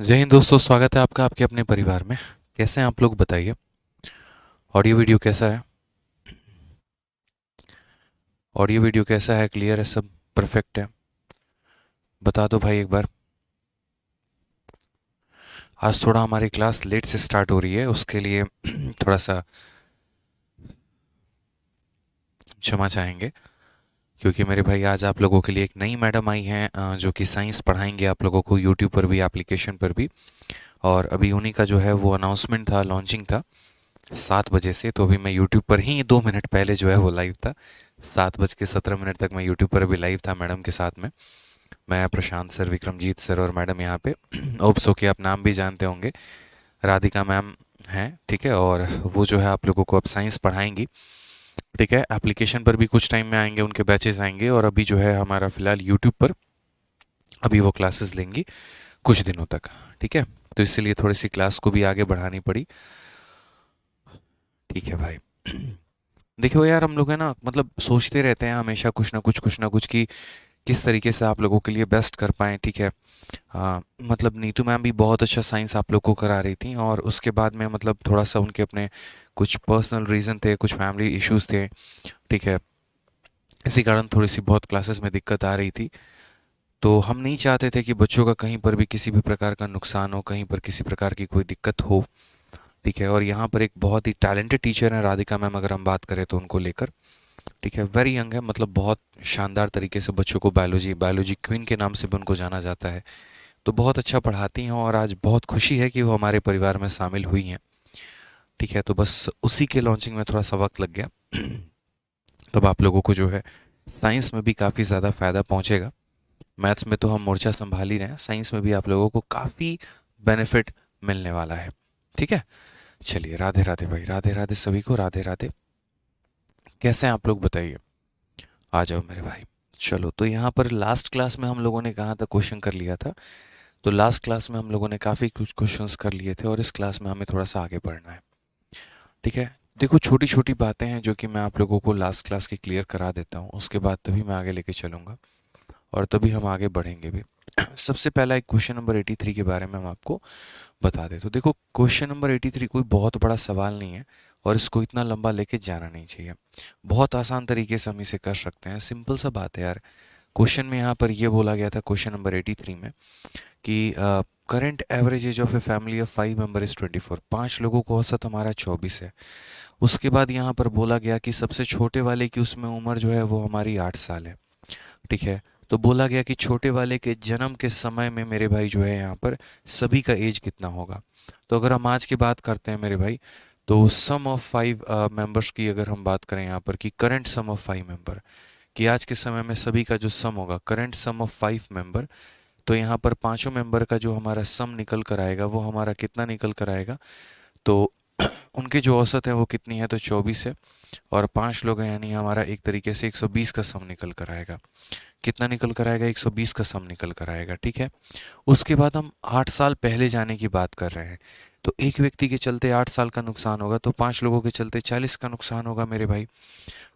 जय हिंद दोस्तों, स्वागत है आपका आपके अपने परिवार में। कैसे हैं आप लोग, बताइए। ऑडियो वीडियो कैसा है? ऑडियो वीडियो कैसा है? क्लियर है सब? परफेक्ट है? बता दो भाई एक बार। आज थोड़ा हमारी क्लास लेट से स्टार्ट हो रही है, उसके लिए थोड़ा सा क्षमा चाहेंगे। क्योंकि मेरे भाई आज आप लोगों के लिए एक नई मैडम आई हैं, जो कि साइंस पढ़ाएंगे आप लोगों को यूट्यूब पर भी, एप्लीकेशन पर भी। और अभी उन्हीं का जो है वो अनाउंसमेंट था, लॉन्चिंग था 7 बजे से। तो अभी मैं यूट्यूब पर ही 2 मिनट पहले जो है वो लाइव था। 7:17 तक मैं यूट्यूब पर भी लाइव था मैडम के साथ में। मैं प्रशांत सर, विक्रमजीत सर और मैडम यहाँ पे ओप्सो के आप नाम भी जानते होंगे, राधिका मैम हैं, ठीक है। और वो जो है आप लोगों को अब साइंस पढ़ाएंगी, ठीक है। एप्लीकेशन पर भी कुछ टाइम में आएंगे, उनके बैचेस आएंगे। और अभी जो है हमारा फिलहाल यूट्यूब पर अभी वो क्लासेस लेंगी कुछ दिनों तक, ठीक है। तो इसलिए थोड़ी सी क्लास को भी आगे बढ़ानी पड़ी, ठीक है भाई। देखो यार, हम लोग है ना, मतलब सोचते रहते हैं हमेशा कुछ ना कुछ कि किस तरीके से आप लोगों के लिए बेस्ट कर पाएँ, ठीक है। हाँ, मतलब नीतू मैम भी बहुत अच्छा साइंस आप लोग को करा रही थी, और उसके बाद में मतलब थोड़ा सा उनके अपने कुछ पर्सनल रीज़न थे, कुछ फैमिली इश्यूज थे, ठीक है। इसी कारण थोड़ी सी बहुत क्लासेस में दिक्कत आ रही थी। तो हम नहीं चाहते थे कि बच्चों का कहीं पर भी किसी भी प्रकार का नुकसान हो, कहीं पर किसी प्रकार की कोई दिक्कत हो, ठीक है। और यहाँ पर एक बहुत ही टैलेंटेड टीचर है राधिका मैम, अगर हम बात करें तो उनको लेकर, ठीक है। वेरी यंग है, मतलब बहुत शानदार तरीके से बच्चों को बायोलॉजी बायोलॉजी क्वीन के नाम से भी उनको जाना जाता है। तो बहुत अच्छा पढ़ाती हैं, और आज बहुत खुशी है कि वो हमारे परिवार में शामिल हुई हैं, ठीक है। तो बस उसी के लॉन्चिंग में थोड़ा सा वक्त लग गया। तब आप लोगों को जो है साइंस में भी काफ़ी ज़्यादा फ़ायदा पहुंचेगा। मैथ्स में तो हम मोर्चा संभाल ही रहे हैं, साइंस में भी आप लोगों को काफ़ी बेनिफिट मिलने वाला है, ठीक है। चलिए, राधे राधे भाई, राधे राधे सभी को, राधे राधे। कैसे हैं आप लोग, बताइए। आ जाओ मेरे भाई। चलो, तो यहाँ पर लास्ट क्लास में हम लोगों ने कहाँ तक क्वेश्चन कर लिया था? तो लास्ट क्लास में हम लोगों ने काफ़ी कुछ क्वेश्चंस कर लिए थे, और इस क्लास में हमें थोड़ा सा आगे बढ़ना है, ठीक है। देखो, छोटी छोटी बातें हैं जो कि मैं आप लोगों को लास्ट क्लास की क्लियर करा देता हूँ, उसके बाद तभी मैं आगे लेके चलूँगा, और तभी हम आगे बढ़ेंगे भी। सबसे पहला एक क्वेश्चन नंबर 83 के बारे में हम आपको बता दें। तो देखो, क्वेश्चन नंबर 83 कोई बहुत बड़ा सवाल नहीं है, और इसको इतना लंबा लेके जाना नहीं चाहिए। बहुत आसान तरीके से हम इसे कर सकते हैं, सिंपल सा बात है यार। क्वेश्चन में यहाँ पर ये बोला गया था, क्वेश्चन नंबर 83 में, कि current average age of a family of 5 member is 24। 5 लोगों को औसत हमारा 24 है। उसके बाद यहाँ पर बोला गया कि सबसे छोटे वाले की उसमें उम्र जो है वो हमारी 8 साल है, ठीक है। तो बोला गया कि छोटे वाले के जन्म के समय में मेरे भाई जो है यहाँ पर सभी का एज कितना होगा। तो अगर हम आज की बात करते हैं मेरे भाई, तो सम ऑफ 5 मेंबर्स की अगर हम बात करें यहाँ पर, कि करंट सम ऑफ 5 मेंबर, कि आज के समय में सभी का जो सम होगा, करंट सम ऑफ 5 मेंबर। तो यहाँ पर पांचों मेंबर का जो हमारा सम निकल कर आएगा, वो हमारा कितना निकल कर आएगा? तो उनके जो औसत है वो कितनी है? तो 24 है। और 5 लोग हैं, यानी हमारा एक तरीके से 120 का सम निकल कर आएगा। कितना निकल कर आएगा? 120 का सम निकल कर आएगा, ठीक है। उसके बाद हम 8 साल पहले जाने की बात कर रहे हैं। तो एक व्यक्ति के चलते 8 साल का नुकसान होगा, तो 5 लोगों के चलते 40 का नुकसान होगा मेरे भाई।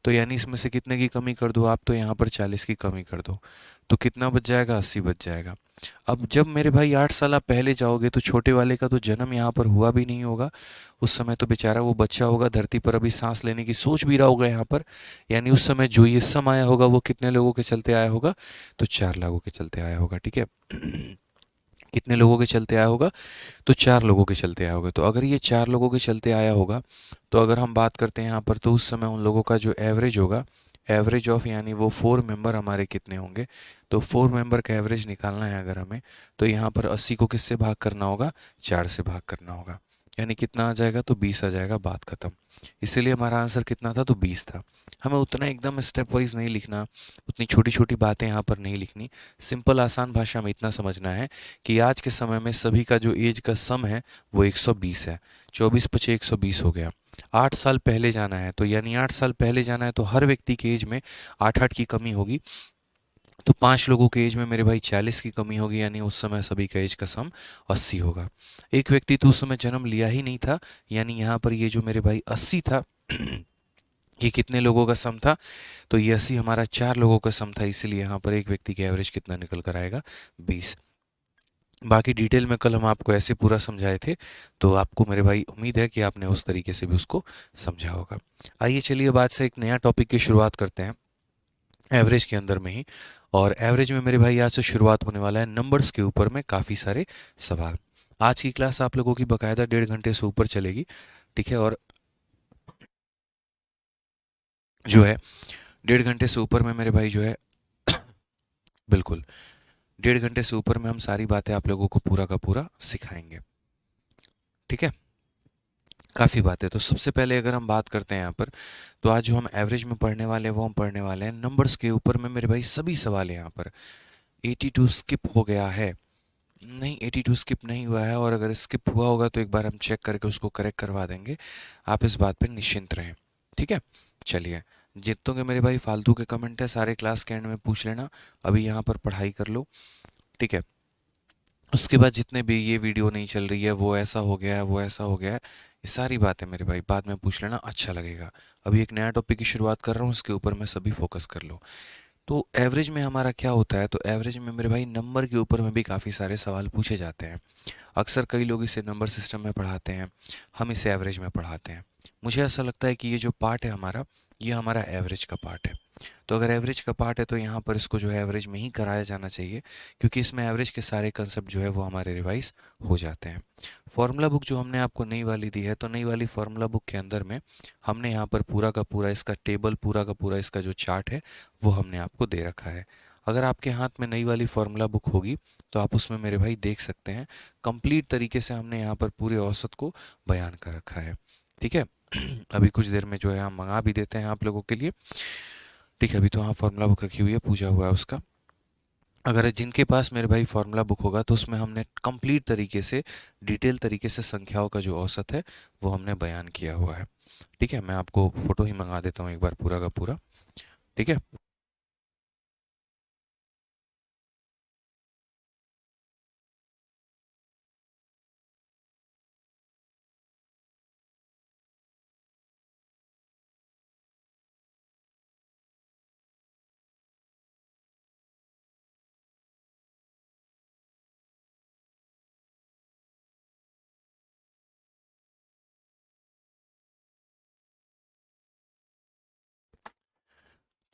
तो यानी इसमें से कितने की कमी कर दो आप? तो यहाँ पर 40 की कमी कर दो, तो कितना बच जाएगा? 80 बच जाएगा। अब जब मेरे भाई 8 साल आप पहले जाओगे, तो छोटे वाले का तो जन्म यहाँ पर हुआ भी नहीं होगा। उस समय तो बेचारा वो बच्चा होगा, धरती पर अभी सांस लेने की सोच भी रहा होगा यहाँ पर। यानी उस समय जो ये सम आया होगा, वो कितने लोगों के चलते आया होगा? तो 4 लोगों के चलते आया होगा, ठीक है। कितने लोगों के चलते आया होगा? तो 4 लोगों के चलते आया होगा। तो अगर ये 4 लोगों के चलते आया होगा, तो अगर हम बात करते हैं यहाँ पर, तो उस समय उन लोगों का जो एवरेज होगा, एवरेज ऑफ, यानी वो 4 मेंबर हमारे कितने होंगे? तो 4 मेंबर का एवरेज निकालना है अगर हमें, तो यहाँ पर 80 को किससे भाग करना होगा? 4 से भाग करना होगा। यानी कितना आ जाएगा? तो 20 आ जाएगा, बात खत्म। इसीलिए हमारा आंसर कितना था? तो 20 था। हमें उतना एकदम स्टेप वाइज नहीं लिखना, उतनी छोटी छोटी बातें यहाँ पर नहीं लिखनी। सिंपल आसान भाषा में इतना समझना है कि आज के समय में सभी का जो एज का सम है वो 120 है। 24 पचे 120 हो गया। 8 साल पहले जाना है, तो यानी 8 साल पहले जाना है, तो हर व्यक्ति के एज में 8 8 की कमी होगी। तो 5 लोगों के एज में मेरे भाई 40 की कमी होगी, यानी उस समय सभी का एज का सम 80 होगा। एक व्यक्ति तो उस समय जन्म लिया ही नहीं था, यानी यहाँ पर ये जो मेरे भाई 80 था, ये कितने लोगों का सम था? तो ये 80 हमारा 4 लोगों का सम था, इसलिए यहाँ पर एक व्यक्ति की एवरेज कितना निकल कर आएगा? 20। बाकी डिटेल में कल हम आपको ऐसे पूरा समझाए थे, तो आपको मेरे भाई उम्मीद है कि आपने उस तरीके से भी उसको समझा होगा। आइए चलिए अब आज से एक नया टॉपिक की शुरुआत करते हैं, एवरेज के अंदर में ही। और एवरेज में मेरे भाई आज से शुरुआत होने वाला है नंबर्स के ऊपर में काफ़ी सारे सवाल। आज की क्लास आप लोगों की बकायदा 1.5 घंटे से ऊपर चलेगी, ठीक है। और जो है 1.5 घंटे से ऊपर में मेरे भाई जो है बिल्कुल 1.5 घंटे से ऊपर में हम सारी बातें आप लोगों को पूरा का पूरा सिखाएंगे, ठीक है। काफ़ी बातें, तो सबसे पहले अगर हम बात करते हैं यहाँ पर, तो आज जो हम एवरेज में पढ़ने वाले हैं वो हम पढ़ने वाले हैं नंबर्स के ऊपर में मेरे भाई। सभी सवाल यहाँ पर 82 स्किप हो गया है, नहीं 82 स्किप नहीं हुआ है, और अगर स्किप हुआ होगा तो एक बार हम चेक करके उसको करेक्ट करवा देंगे। आप इस बात पे निश्चिंत रहें, ठीक है। चलिए, जितनों के मेरे भाई फालतू के कमेंट है सारे क्लास के एंड में पूछ लेना, अभी यहाँ पर पढ़ाई कर लो, ठीक है। उसके बाद जितने भी ये वीडियो नहीं चल रही है, वो ऐसा हो गया है, वो ऐसा हो गया है, ये सारी बातें मेरे भाई बाद में पूछ लेना, अच्छा लगेगा। अभी एक नया टॉपिक की शुरुआत कर रहा हूँ, उसके ऊपर में सभी फोकस कर लो। तो एवरेज में हमारा क्या होता है, तो एवरेज में मेरे भाई नंबर के ऊपर में भी काफ़ी सारे सवाल पूछे जाते हैं। अक्सर कई लोग इसे नंबर सिस्टम में पढ़ाते हैं, हम इसे एवरेज में पढ़ाते हैं। मुझे ऐसा लगता है कि ये जो पार्ट है हमारा, ये हमारा एवरेज का पार्ट है। तो अगर एवरेज का पार्ट है तो यहाँ पर इसको जो है एवरेज में ही कराया जाना चाहिए, क्योंकि इसमें एवरेज के सारे कंसेप्ट जो है वो हमारे रिवाइज हो जाते हैं। फॉर्मूला बुक जो हमने आपको नई वाली दी है, तो नई वाली फॉर्मूला बुक के अंदर में हमने यहाँ पर पूरा का पूरा इसका टेबल, पूरा का पूरा इसका जो चार्ट है वो हमने आपको दे रखा है। अगर आपके हाथ में नई वाली फॉर्मूला बुक होगी तो आप उसमें मेरे भाई देख सकते हैं, कंप्लीट तरीके से हमने यहाँ पर पूरे औसत को बयान कर रखा है, ठीक है। अभी कुछ देर में जो है हम मंगा भी देते हैं आप लोगों के लिए, ठीक है। अभी तो हाँ फार्मूला बुक रखी हुई है, पूजा हुआ है उसका। अगर जिनके पास मेरे भाई फार्मूला बुक होगा तो उसमें हमने कंप्लीट तरीके से, डिटेल तरीके से संख्याओं का जो औसत है वो हमने बयान किया हुआ है, ठीक है। मैं आपको फोटो ही मंगा देता हूँ एक बार पूरा का पूरा, ठीक है।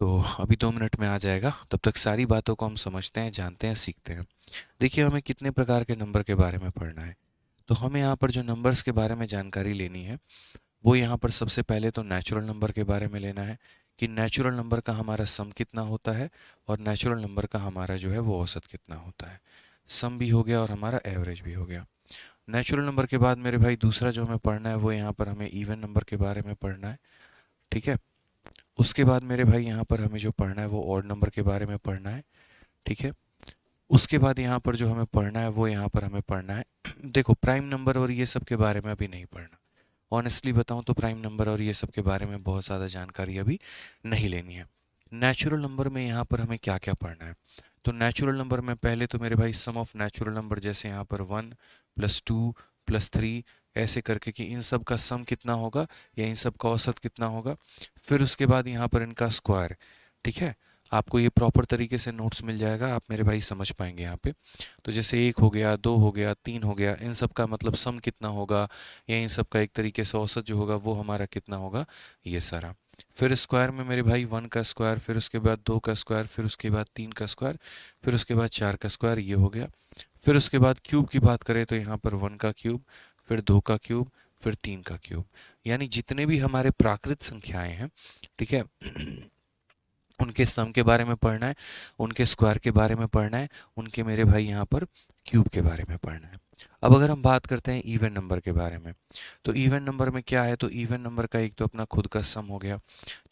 तो अभी 2 मिनट में आ जाएगा, तब तक सारी बातों को हम समझते हैं, जानते हैं, सीखते हैं। देखिए, हमें कितने प्रकार के नंबर के बारे में पढ़ना है। तो हमें यहाँ पर जो नंबर्स के बारे में जानकारी लेनी है, वो यहाँ पर सबसे पहले तो नेचुरल नंबर के बारे में लेना है, कि नेचुरल नंबर का हमारा सम कितना होता है, और नेचुरल नंबर का हमारा जो है वो औसत कितना होता है। सम भी हो गया और हमारा एवरेज भी हो गया। नेचुरल नंबर के बाद मेरे भाई दूसरा जो हमें पढ़ना है वो यहाँ पर हमें इवन नंबर के बारे में पढ़ना है, ठीक है। उसके बाद मेरे भाई यहाँ पर हमें जो पढ़ना है वो ऑड नंबर के बारे में पढ़ना है, ठीक है। उसके बाद यहाँ पर जो हमें पढ़ना है वो यहाँ पर हमें पढ़ना है देखो, प्राइम नंबर और ये सब के बारे में अभी नहीं पढ़ना। ऑनेस्टली बताऊँ तो प्राइम नंबर और ये सब के बारे में बहुत ज़्यादा जानकारी अभी नहीं लेनी है। नेचुरल नंबर में यहाँ पर हमें क्या क्या पढ़ना है, तो नेचुरल नंबर में पहले तो मेरे भाई सम ऑफ नेचुरल नंबर, जैसे यहाँ पर 1 + 2 + 3 ऐसे करके, कि इन सब का सम कितना होगा या इन सब का औसत कितना होगा। फिर उसके बाद यहाँ पर इनका स्क्वायर, ठीक है। आपको ये प्रॉपर तरीके से नोट्स मिल जाएगा, आप मेरे भाई समझ पाएंगे यहाँ पे। तो जैसे 1 हो गया, 2 हो गया, 3 हो गया, इन सब का मतलब सम कितना होगा, या इन सब का एक तरीके से औसत जो होगा वो हमारा कितना होगा, ये सारा। फिर स्क्वायर में मेरे भाई 1 का स्क्वायर, फिर उसके बाद 2 का स्क्वायर, फिर उसके बाद 3 का स्क्वायर, फिर उसके बाद 4 का स्क्वायर, ये हो गया। फिर उसके बाद क्यूब की बात करें तो यहाँ पर 1 का क्यूब, फिर 2 का क्यूब, फिर 3 का क्यूब। यानी जितने भी हमारे प्राकृत संख्याएं हैं, ठीक है, उनके सम के बारे में पढ़ना है, उनके स्क्वायर के बारे में पढ़ना है, उनके मेरे भाई यहाँ पर क्यूब के बारे में पढ़ना है। अब अगर हम बात करते हैं इवन नंबर के बारे में, तो इवन नंबर में क्या है, तो इवन नंबर का एक तो अपना खुद का सम हो गया।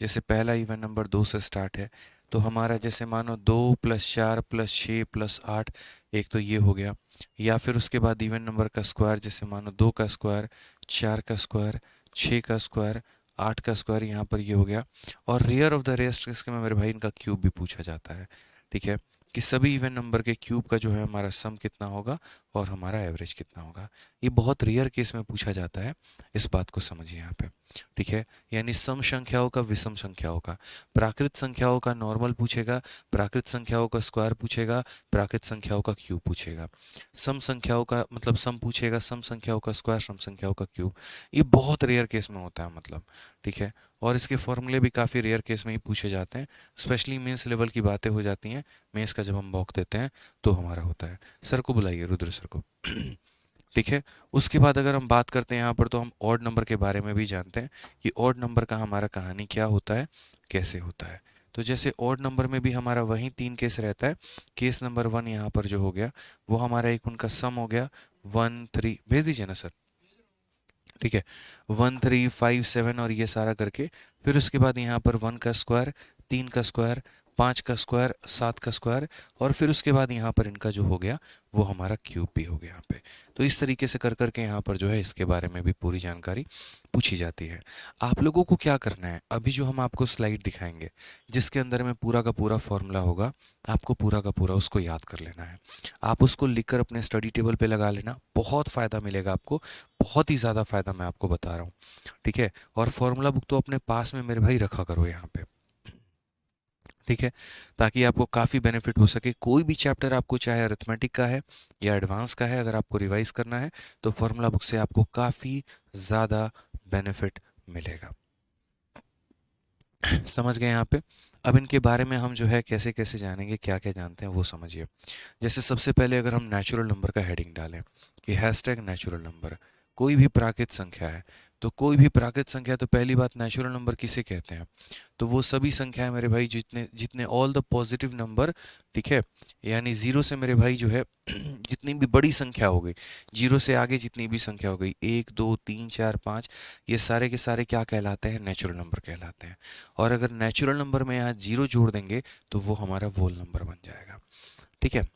जैसे पहला इवन नंबर 2 से स्टार्ट है, तो हमारा जैसे मानो 2 + 4 + 6 + 8, एक तो ये हो गया। या फिर उसके बाद इवन नंबर का स्क्वायर, जैसे मानो 2 का स्क्वायर, 4 का स्क्वायर, 6 का स्क्वायर, 8 का स्क्वायर, यहाँ पर ये हो गया। और रेयर ऑफ द रेस्ट इसके में मेरे भाई इनका क्यूब भी पूछा जाता है, ठीक है, कि सभी इवन नंबर के क्यूब का जो है हमारा सम कितना होगा और हमारा एवरेज कितना होगा। ये बहुत रेयर केस में पूछा जाता है, इस बात को समझिए यहाँ पे। ठीक है, यानी सम संख्याओं का विषम संख्याओं का, प्राकृत संख्याओं का नॉर्मल पूछेगा, प्राकृत संख्याओं का स्क्वायर पूछेगा, प्राकृत संख्याओं का क्यूब पूछेगा, सम संख्याओं का मतलब सम पूछेगा, सम संख्याओं का स्क्वायर, सम संख्याओं का क्यूब। ये बहुत रेयर केस में होता है मतलब, ठीक है। और इसके फॉर्मूले भी काफ़ी रेयर केस में ही पूछे जाते हैं, स्पेशली मेंस लेवल की बातें हो जाती हैं, मेंस का जब हम मॉक देते हैं तो हमारा होता है। सर को बुलाइए, रुद्र सर को। ठीक है, उसके बाद अगर हम बात करते हैं यहाँ पर, तो हम ऑड नंबर के बारे में भी जानते हैं कि ऑड नंबर का हमारा कहानी क्या होता है, कैसे होता है। तो जैसे ऑड नंबर में भी हमारा वही 3 केस रहता है। केस नंबर 1 यहाँ पर जो हो गया वो हमारा एक उनका सम हो गया, 1 3, भेज दीजिए ना सर। ठीक है, 1 3 5 7 और ये सारा करके, फिर उसके बाद यहाँ पर 1 का स्क्वायर, 3 का स्क्वायर, 5 का स्क्वायर, 7 का स्क्वायर, और फिर उसके बाद यहाँ पर इनका जो हो गया वो हमारा क्यूब भी हो गया यहाँ पे। तो इस तरीके से कर करके यहाँ पर जो है इसके बारे में भी पूरी जानकारी पूछी जाती है। आप लोगों को क्या करना है, अभी जो हम आपको स्लाइड दिखाएंगे जिसके अंदर में पूरा का पूरा फॉर्मूला होगा, आपको पूरा का पूरा उसको याद कर लेना है। आप उसको लिखकर अपने स्टडी टेबल पे लगा लेना, बहुत फ़ायदा मिलेगा आपको, बहुत ही ज़्यादा फ़ायदा मैं आपको बता रहा हूँ। ठीक है, और फॉर्मूला बुक तो अपने पास में मेरे भाई रखा करो यहाँ पे, ठीक है, ताकि आपको काफ़ी बेनिफिट हो सके। कोई भी चैप्टर आपको चाहे अरिथमेटिक का है या एडवांस का है, अगर आपको रिवाइज करना है तो फॉर्मूला बुक से आपको काफ़ी ज़्यादा बेनिफिट मिलेगा। समझ गए यहाँ पे। अब इनके बारे में हम जो है कैसे कैसे जानेंगे, क्या क्या जानते हैं वो समझिए। जैसे सबसे पहले अगर हम नेचुरल नंबर का हेडिंग डालें कि हैशटैग नेचुरल नंबर, कोई भी प्राकृत संख्या है, तो कोई भी प्राकृत संख्या, तो पहली बात नेचुरल नंबर किसे कहते हैं, तो वो सभी संख्याएं मेरे भाई जितने जितने ऑल द पॉजिटिव नंबर, ठीक है, यानी जीरो से मेरे भाई जो है जितनी भी बड़ी संख्या हो गई, जीरो से आगे जितनी भी संख्या हो गई, 1 2 3 4 5, ये सारे के सारे क्या कहलाते हैं, नेचुरल नंबर कहलाते हैं। और अगर नेचुरल नंबर में यहाँ जीरो जोड़ देंगे तो वो हमारा वोल नंबर बन जाएगा। ठीक है,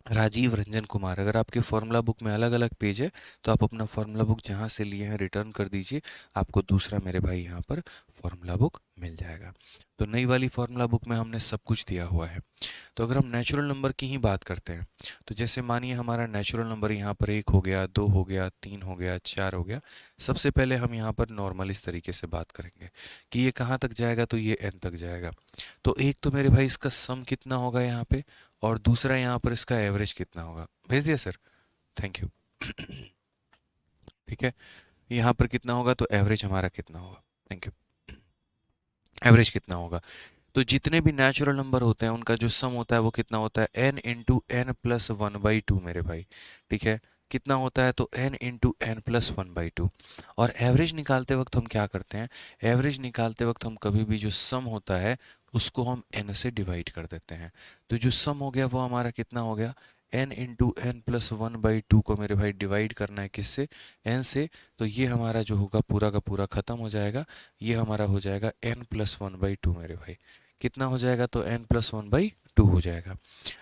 राजीव रंजन कुमार, अगर आपके फॉर्मूला बुक में अलग अलग पेज है तो आप अपना फॉर्मूला बुक जहाँ से लिए हैं रिटर्न कर दीजिए, आपको दूसरा मेरे भाई यहाँ पर फॉर्मूला बुक मिल जाएगा। तो नई वाली फॉर्मूला बुक में हमने सब कुछ दिया हुआ है। तो अगर हम नेचुरल नंबर की ही बात करते हैं, तो जैसे मानिए हमारा नेचुरल नंबर यहाँ पर 1 हो गया, 2 हो गया, 3 हो गया, 4 हो गया। सबसे पहले हम यहाँ पर नॉर्मल इस तरीके से बात करेंगे कि ये कहाँ तक जाएगा, तो ये n तक जाएगा। तो एक तो मेरे भाई इसका सम कितना होगा यहाँ पे, और दूसरा यहाँ पर इसका एवरेज कितना होगा। भेज दिया सर, थैंक यू। ठीक है, यहाँ पर कितना होगा तो एवरेज हमारा कितना होगा, थैंक यू, एवरेज कितना होगा। तो जितने भी नेचुरल नंबर होते हैं उनका जो सम होता है वो कितना होता है, n इंटू एन प्लस 1/2 मेरे भाई। ठीक है, कितना होता है तो n इंटू एन प्लस 1/2। और एवरेज निकालते वक्त हम क्या करते हैं, एवरेज निकालते वक्त हम कभी भी जो सम होता है उसको हम n से डिवाइड कर देते हैं। तो जो सम हो गया वो हमारा कितना हो गया, n इंटू एन प्लस 1/2 को मेरे भाई डिवाइड करना है किससे, n से। तो ये हमारा जो होगा पूरा का पूरा ख़त्म हो जाएगा, ये हमारा हो जाएगा n प्लस 1/2 मेरे भाई। कितना हो जाएगा तो n प्लस 1/2 हो जाएगा।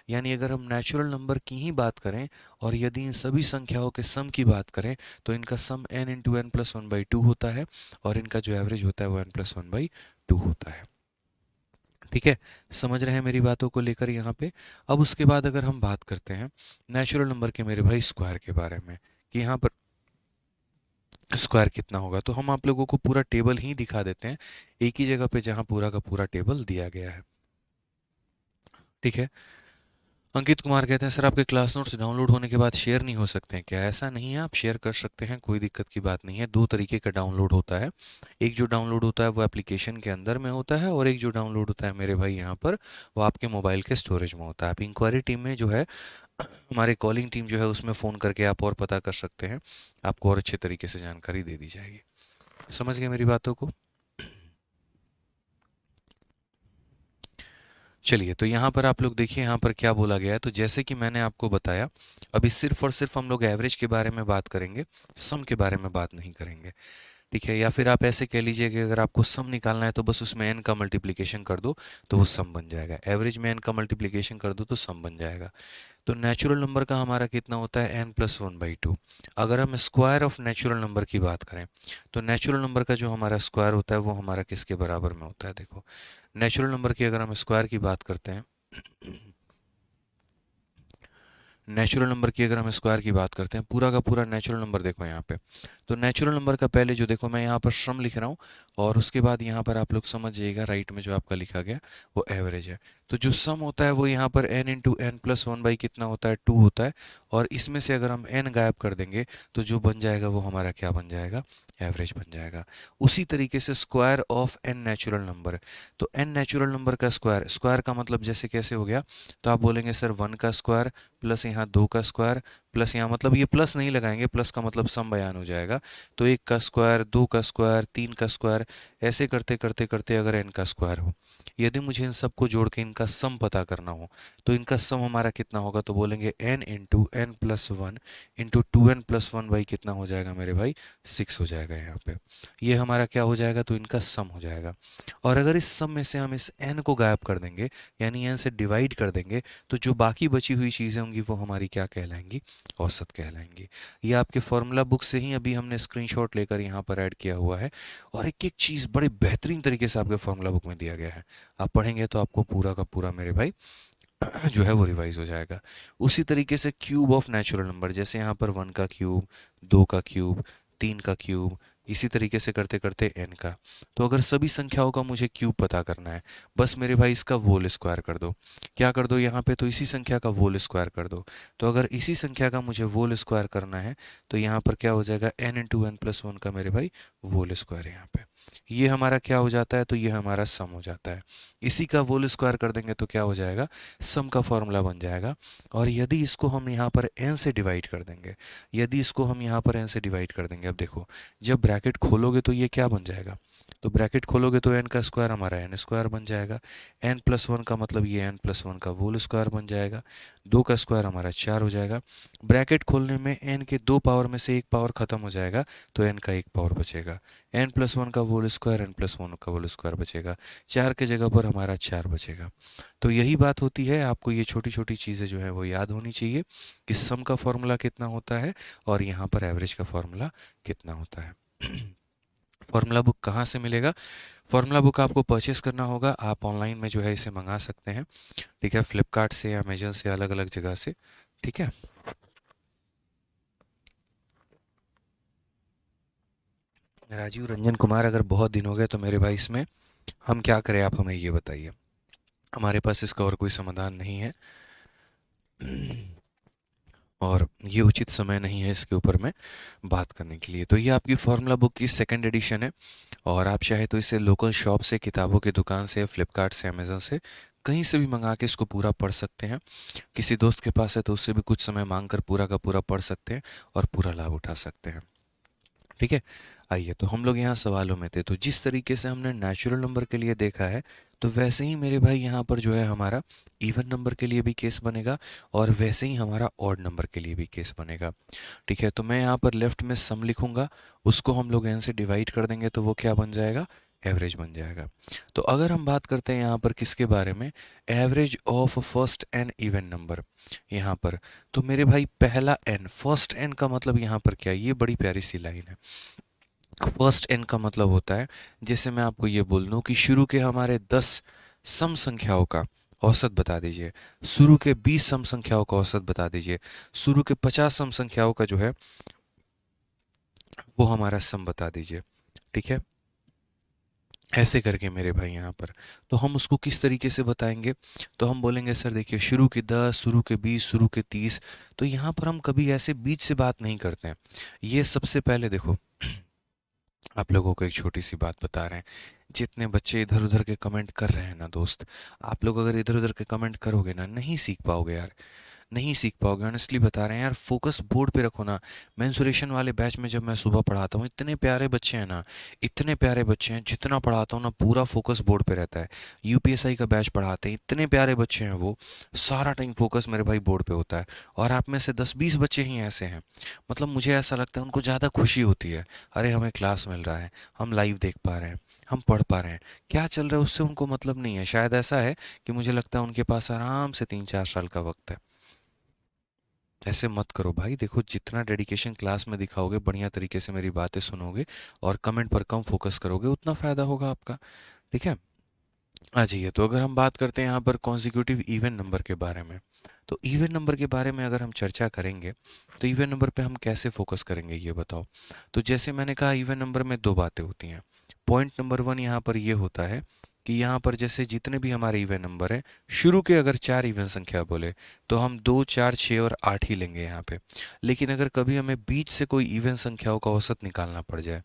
यानी अगर हम नेचुरल नंबर की ही बात करें और यदि इन सभी संख्याओं के सम की बात करें तो इनका सम n इंटू एन प्लस 1/2 होता है, और इनका जो एवरेज होता है वो n प्लस 1/2 होता है। ठीक है, समझ रहे हैं मेरी बातों को लेकर यहाँ पे। अब उसके बाद अगर हम बात करते हैं नेचुरल नंबर के मेरे भाई स्क्वायर के बारे में कि यहाँ पर स्क्वायर कितना होगा, तो हम आप लोगों को पूरा टेबल ही दिखा देते हैं एक ही जगह पे जहाँ पूरा का पूरा टेबल दिया गया है। ठीक है, अंकित कुमार कहते हैं सर आपके क्लास नोट्स डाउनलोड होने के बाद शेयर नहीं हो सकते हैं क्या, ऐसा नहीं है, आप शेयर कर सकते हैं, कोई दिक्कत की बात नहीं है। दो तरीके का डाउनलोड होता है, एक जो डाउनलोड होता है वो एप्लीकेशन के अंदर में होता है, और एक जो डाउनलोड होता है मेरे भाई यहाँ पर वो आपके मोबाइल के स्टोरेज में होता है। आप इंक्वायरी टीम में जो है हमारे कॉलिंग टीम जो है उसमें फ़ोन करके आप और पता कर सकते हैं, आपको और अच्छे तरीके से जानकारी दे दी जाएगी। समझ गए मेरी बातों को। चलिए, तो यहाँ पर आप लोग देखिए यहाँ पर क्या बोला गया है। तो जैसे कि मैंने आपको बताया, अभी सिर्फ और सिर्फ हम लोग एवरेज के बारे में बात करेंगे, सम के बारे में बात नहीं करेंगे। ठीक है, या फिर आप ऐसे कह लीजिए कि अगर आपको सम निकालना है तो बस उसमें n का मल्टीप्लिकेशन कर दो तो वो सम बन जाएगा, एवरेज में n का मल्टीप्लिकेशन कर दो तो सम बन जाएगा। तो नेचुरल नंबर का हमारा कितना होता है, n प्लस 1/2। अगर हम स्क्वायर ऑफ नेचुरल नंबर की बात करें तो नेचुरल नंबर का जो हमारा स्क्वायर होता है वो हमारा किसके बराबर में होता है, देखो नेचुरल नंबर की अगर हम स्क्वायर की बात करते हैं नेचुरल नंबर की अगर हम स्क्वायर की बात करते हैं, पूरा का पूरा नेचुरल नंबर देखो यहाँ पे, तो नेचुरल नंबर का पहले जो देखो मैं यहाँ पर सम लिख रहा हूँ, और उसके बाद यहाँ पर आप लोग समझ जाइएगा राइट में जो आपका लिखा गया वो एवरेज है। तो जो सम होता है वो यहाँ पर n into N plus one by कितना होता है, 2 होता है, और इसमें से अगर हम n गायब कर देंगे तो जो बन जाएगा वो हमारा क्या बन जाएगा, एवरेज बन जाएगा। उसी तरीके से square of n natural number, तो n नेचुरल नंबर का स्क्वायर, स्क्वायर का मतलब जैसे कैसे हो गया, तो आप बोलेंगे सर 1 का स्क्वायर प्लस यहाँ 2 का स्क्वायर प्लस यहाँ, मतलब ये प्लस नहीं लगाएंगे, प्लस का मतलब सम बयान हो जाएगा, तो 1 का स्क्वायर, 2 का स्क्वायर, 3 का स्क्वायर, ऐसे करते करते करते अगर n का स्क्वायर हो, यदि मुझे इन सबको जोड़ के इनका सम पता करना हो, तो इनका सम हमारा कितना होगा, तो बोलेंगे n into N plus one into 2n+1 by कितना हो जाएगा मेरे भाई, 6 हो जाएगा यहाँ पे। ये हमारा क्या हो जाएगा, तो इनका सम हो जाएगा। और अगर इस सम में से हम इस n को गायब कर देंगे, यानी n से डिवाइड कर देंगे, तो जो बाकी बची हुई चीज़ें होंगी वो हमारी क्या कहलाएंगी, औसत कहलाएंगी। ये आपके फॉर्मूला बुक से ही अभी हमने स्क्रीनशॉट लेकर यहाँ पर ऐड किया हुआ है, और एक एक चीज़ बड़े बेहतरीन तरीके से आपके फॉर्मूला बुक में दिया गया है। आप पढ़ेंगे तो आपको पूरा का पूरा मेरे भाई जो है वो रिवाइज हो जाएगा। उसी तरीके से क्यूब ऑफ नेचुरल नंबर, जैसे यहाँ पर 1 का क्यूब, 2 का क्यूब, 3 का क्यूब, इसी तरीके से करते करते n का। तो अगर सभी संख्याओं का मुझे क्यूब पता करना है, बस मेरे भाई इसका वोल स्क्वायर कर दो। क्या कर दो यहाँ पे, तो इसी संख्या का वोल स्क्वायर कर दो। तो अगर इसी संख्या का मुझे वोल स्क्वायर करना है, तो यहाँ पर क्या हो जाएगा, n into N plus one का मेरे भाई वोल स्क्वायर यहाँ पे। ये हमारा क्या हो जाता है, तो ये हमारा सम हो जाता है। इसी का वोल स्क्वायर कर देंगे तो क्या हो जाएगा, सम का फॉर्मूला बन जाएगा। और यदि इसको हम यहाँ पर n से डिवाइड कर देंगे, यदि इसको हम यहाँ पर n से डिवाइड कर देंगे, अब देखो जब ब्रैकेट खोलोगे तो ये क्या बन जाएगा, तो ब्रैकेट खोलोगे तो n का स्क्वायर हमारा n स्क्वायर बन जाएगा, n प्लस वन का मतलब ये n प्लस वन का वोल स्क्वायर बन जाएगा, 2 का स्क्वायर हमारा 4 हो जाएगा। ब्रैकेट खोलने में n के 2 पावर में से एक पावर खत्म हो जाएगा, तो n का एक पावर बचेगा, n प्लस वन का वोल स्क्वायर, n प्लस वन का वोल स्क्वायर बचेगा, 4 के जगह पर हमारा 4 बचेगा। तो यही बात होती है, आपको ये छोटी छोटी चीज़ें जो हैं वो याद होनी चाहिए कि सम का फॉर्मूला कितना होता है और यहाँ पर एवरेज का फॉर्मूला कितना होता है। फॉर्मूला बुक कहाँ से मिलेगा, फॉर्मूला बुक आपको परचेस करना होगा, आप ऑनलाइन में जो है इसे मंगा सकते हैं, ठीक है, फ्लिपकार्ट से, अमेजन से, अलग अलग जगह से, ठीक है। राजीव रंजन कुमार, अगर बहुत दिन हो गए तो मेरे भाई इसमें हम क्या करें, आप हमें ये बताइए। हमारे पास इसका और कोई समाधान नहीं है और ये उचित समय नहीं है इसके ऊपर में बात करने के लिए। तो ये आपकी फार्मूला बुक की सेकंड एडिशन है, और आप चाहे तो इसे लोकल शॉप से, किताबों की दुकान से, फ्लिपकार्ट से, अमेज़न से, कहीं से भी मंगा के इसको पूरा पढ़ सकते हैं। किसी दोस्त के पास है तो उससे भी कुछ समय मांग कर पूरा का पूरा पढ़ सकते हैं और पूरा लाभ उठा सकते हैं, ठीक है। आइए, तो हम लोग यहाँ सवालों में थे, तो जिस तरीके से हमने नेचुरल नंबर के लिए देखा है, तो वैसे ही मेरे भाई यहाँ पर जो है हमारा इवन नंबर के लिए भी केस बनेगा, और वैसे ही हमारा ऑड नंबर के लिए भी केस बनेगा, ठीक है। तो मैं यहाँ पर लेफ्ट में सम लिखूंगा, उसको हम लोग n से डिवाइड कर देंगे तो वो क्या बन जाएगा, एवरेज बन जाएगा। तो अगर हम बात करते हैं यहाँ पर किसके बारे में, average of first n even number, यहाँ पर, तो मेरे भाई पहला n, फर्स्ट n का मतलब यहाँ पर क्या है, ये बड़ी प्यारी सी लाइन है। फर्स्ट n का मतलब होता है, जैसे मैं आपको ये बोल दूं कि शुरू के हमारे 10 सम संख्याओं का औसत बता दीजिए, शुरू के 20 सम संख्याओं का औसत बता दीजिए, शुरू के 50 सम संख्याओं का जो है वो हमारा सम बता दीजिए, ठीक है। ऐसे करके मेरे भाई यहाँ पर, तो हम उसको किस तरीके से बताएंगे, तो हम बोलेंगे सर देखिए, शुरू के 10, शुरू के 20, शुरू के 30, तो यहाँ पर हम कभी ऐसे बीच से बात नहीं करते हैं। ये सबसे पहले देखो, आप लोगों को एक छोटी सी बात बता रहे हैं, जितने बच्चे इधर उधर के कमेंट कर रहे हैं ना दोस्त, आप लोग अगर इधर उधर के कमेंट करोगे ना, नहीं सीख पाओगे यार, नहीं सीख पाओगे, ऑनेस्टली बता रहे हैं यार। फोकस बोर्ड पे रखो ना। मेंसुरेशन वाले बैच में जब मैं सुबह पढ़ाता हूँ, इतने प्यारे बच्चे हैं ना, इतने प्यारे बच्चे हैं, जितना पढ़ाता हूँ ना पूरा फोकस बोर्ड पे रहता है। यूपीएसआई का बैच पढ़ाते हैं, इतने प्यारे बच्चे हैं वो, सारा टाइम फोकस मेरे भाई बोर्ड पे होता है। और आप में से 10-20 बच्चे ही ऐसे हैं, मतलब मुझे ऐसा लगता है उनको ज़्यादा खुशी होती है, अरे हमें क्लास मिल रहा है, हम लाइव देख पा रहे हैं, हम पढ़ पा रहे हैं, क्या चल रहा है उससे उनको मतलब नहीं है। शायद ऐसा है कि मुझे लगता है उनके पास आराम से 3-4 साल का वक्त है। ऐसे मत करो भाई, देखो जितना डेडिकेशन क्लास में दिखाओगे, बढ़िया तरीके से मेरी बातें सुनोगे और कमेंट पर कम फोकस करोगे, उतना फ़ायदा होगा आपका, ठीक है। आ जाइए, तो अगर हम बात करते हैं यहाँ पर कॉन्जिक्यूटिव इवन नंबर के बारे में, तो इवन नंबर के बारे में अगर हम चर्चा करेंगे तो इवन नंबर पे हम कैसे फोकस करेंगे ये बताओ। तो जैसे मैंने कहा इवन नंबर में दो बातें होती हैं। पॉइंट नंबर वन यहाँ पर ये होता है कि यहाँ पर जैसे जितने भी हमारे इवन नंबर हैं, शुरू के अगर चार इवन संख्या बोले तो हम 2, 4, 6 और 8 ही लेंगे यहाँ पे। लेकिन अगर कभी हमें बीच से कोई इवन संख्याओं का औसत निकालना पड़ जाए,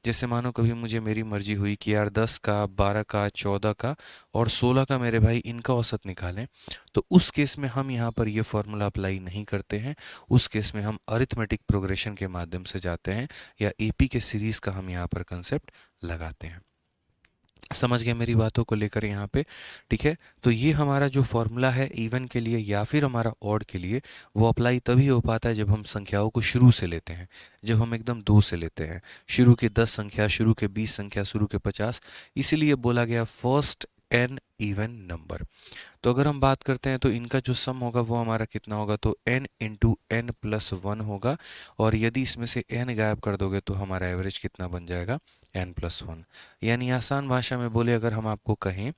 जैसे मानो कभी मुझे मेरी मर्जी हुई कि यार 10 का, 12 का, 14 का और 16 का मेरे भाई इनका औसत निकालें, तो उस केस में हम यहाँ पर ये फॉर्मूला अप्लाई नहीं करते हैं। उस केस में हम अरिथमेटिक प्रोग्रेशन के माध्यम से जाते हैं या एपी के सीरीज का हम यहाँ पर कंसेप्ट लगाते हैं। समझ गए मेरी बातों को लेकर यहाँ पे, ठीक है। तो ये हमारा जो फॉर्मूला है इवन के लिए या फिर हमारा ऑड के लिए, वो अप्लाई तभी हो पाता है जब हम संख्याओं को शुरू से लेते हैं, जब हम एकदम दो से लेते हैं। शुरू के 10 संख्या, शुरू के 20 संख्या, शुरू के 50, इसीलिए बोला गया फर्स्ट एन इवन नंबर। तो अगर हम बात करते हैं तो इनका जो सम होगा वो हमारा कितना होगा, तो n into N plus one होगा। और यदि इसमें से n गायब कर दोगे तो हमारा एवरेज कितना बन जाएगा, n प्लस वन। यानी आसान भाषा में बोले अगर हम आपको कहें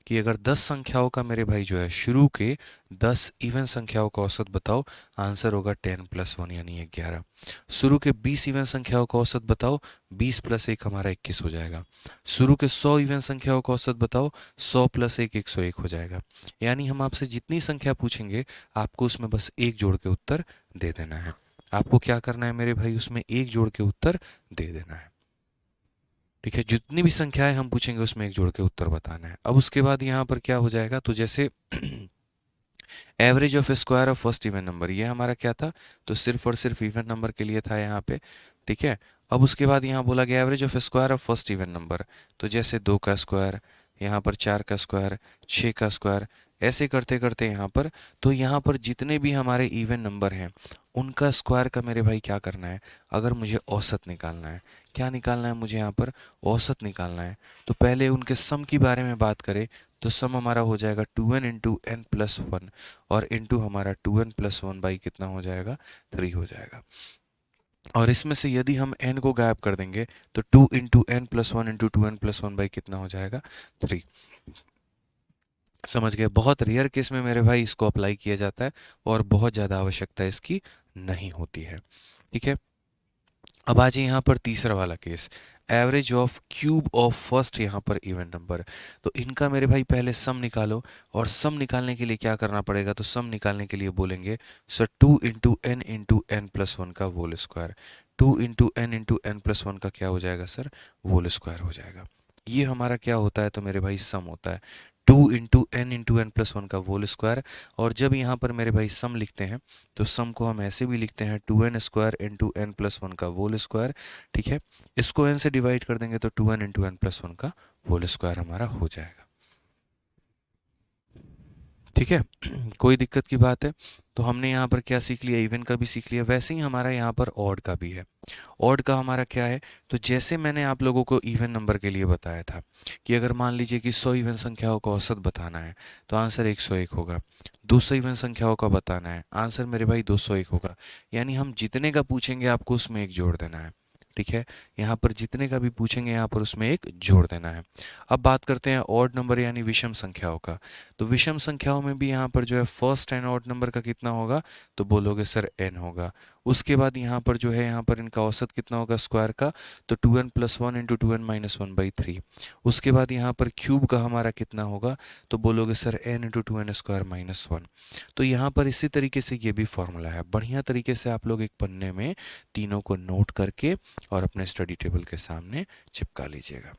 कि अगर 10 संख्याओं का मेरे भाई जो है शुरू के 10 इवन संख्याओं का औसत बताओ, आंसर होगा 10 प्लस वन यानी 11। शुरू के 20 इवन संख्याओं का औसत बताओ, 20 प्लस एक हमारा 21 हो जाएगा। शुरू के 100 इवन संख्याओं का औसत बताओ, 100 प्लस एक 101 हो जाएगा। यानी हम आपसे जितनी संख्या पूछेंगे आपको उसमें बस एक जोड़ के उत्तर दे देना है। आपको क्या करना है मेरे भाई, उसमें एक जोड़ के उत्तर दे देना है, ठीक है। जितनी भी संख्याएं हम पूछेंगे उसमें एक जोड़ के उत्तर बताना है। अब उसके बाद यहाँ पर क्या हो जाएगा, तो जैसे average of square of first even number, ये हमारा क्या था, तो सिर्फ और सिर्फ इवन नंबर के लिए था यहाँ पे, ठीक है। अब उसके बाद यहाँ बोला गया average of square of first even number, तो जैसे 2 का स्क्वायर, यहाँ पर 4 का स्क्वायर, 6 का स्क्वायर, ऐसे करते करते यहाँ पर, तो यहाँ पर जितने भी हमारे इवन नंबर हैं उनका स्क्वायर का मेरे भाई क्या करना है, अगर मुझे औसत निकालना है, क्या निकालना है मुझे यहाँ पर, औसत निकालना है। तो पहले उनके सम के बारे में बात करें तो सम हमारा हो जाएगा 2n into N plus one, और इंटू हमारा 2n प्लस वन बाई कितना हो जाएगा, 3 हो जाएगा। और इसमें से यदि हम n को गायब कर देंगे तो 2 into N plus one into 2n plus one by कितना हो जाएगा, 3। समझ गए। बहुत रेयर केस में मेरे भाई इसको अप्लाई किया जाता है और बहुत ज़्यादा आवश्यकता इसकी नहीं होती है, ठीक है। अब आ जाइए यहाँ पर तीसरा वाला case, average of cube of first यहाँ पर इवन नंबर। तो इनका मेरे भाई पहले सम निकालो, और सम निकालने के लिए क्या करना पड़ेगा, तो सम निकालने के लिए बोलेंगे sir 2 into N plus one का whole square. 2 into N plus one का क्या हो जाएगा सर, होल स्क्वायर हो जाएगा। ये हमारा क्या होता है, तो मेरे भाई सम होता है 2 इंटू एन प्लस वन का होल स्क्वायर। और जब यहाँ पर मेरे भाई सम लिखते हैं तो सम को हम ऐसे भी लिखते हैं 2n square into N plus one का होल स्क्वायर, ठीक है। इसको n से डिवाइड कर देंगे तो 2n into N plus one का होल स्क्वायर हमारा हो जाएगा, ठीक है। कोई दिक्कत की बात है। तो हमने यहाँ पर क्या सीख लिया, इवन का भी सीख लिया, वैसे ही हमारा यहाँ पर ऑड का भी है। ऑड का हमारा क्या है, तो जैसे मैंने आप लोगों को इवन नंबर के लिए बताया था कि अगर मान लीजिए कि 100 इवन संख्याओं का औसत बताना है तो आंसर 101 होगा। 200 इवन संख्याओं का बताना है, आंसर मेरे भाई 201 होगा। यानी हम जितने का पूछेंगे आपको उसमें एक जोड़ देना है, ठीक है। यहाँ पर जितने का भी पूछेंगे यहाँ पर उसमें एक जोड़ देना है। अब बात करते हैं ऑड नंबर यानी विषम संख्याओं का। तो विषम संख्याओं में भी यहाँ पर जो है फर्स्ट एंड ऑड नंबर का कितना होगा, तो बोलोगे सर n होगा। उसके बाद यहाँ पर जो है यहाँ पर इनका औसत कितना होगा स्क्वायर का, तो 2n plus one into 2n minus one by 3। उसके बाद यहाँ पर क्यूब का हमारा कितना होगा, तो बोलोगे sir n into 2n square minus one. तो यहाँ पर इसी तरीके से ये भी फॉर्मूला है, बढ़िया तरीके से आप लोग एक पन्ने में तीनों को नोट करके और अपने स्टडी टेबल के सामने चिपका लीजिएगा,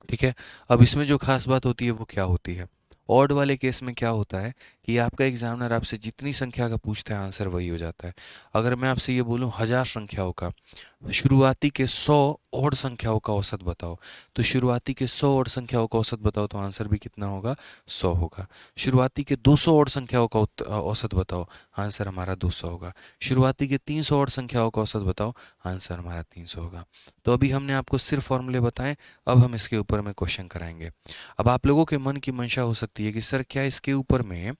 ठीक है। अब इसमें जो खास बात होती है वो क्या होती है, ऑड वाले केस में क्या होता है कि आपका एग्जामिनर आपसे जितनी संख्या का पूछता है आंसर वही हो जाता है। अगर मैं आपसे ये बोलूं 1000 संख्याओं का शुरुआती के 100 ऑड संख्याओं का औसत बताओ, तो शुरुआती के 100 ऑड संख्याओं का औसत बताओ तो आंसर भी कितना होगा, 100 होगा। शुरुआती के 200 ऑड संख्याओं का औसत बताओ, आंसर हमारा 200 होगा। शुरुआती के 300 ऑड संख्याओं का औसत बताओ, आंसर हमारा 300 होगा। तो अभी हमने आपको सिर्फ फॉर्मूले बताएं, अब हम इसके ऊपर में क्वेश्चन कराएंगे। अब आप लोगों के मन की मंशा हो सकती है कि सर क्या इसके ऊपर में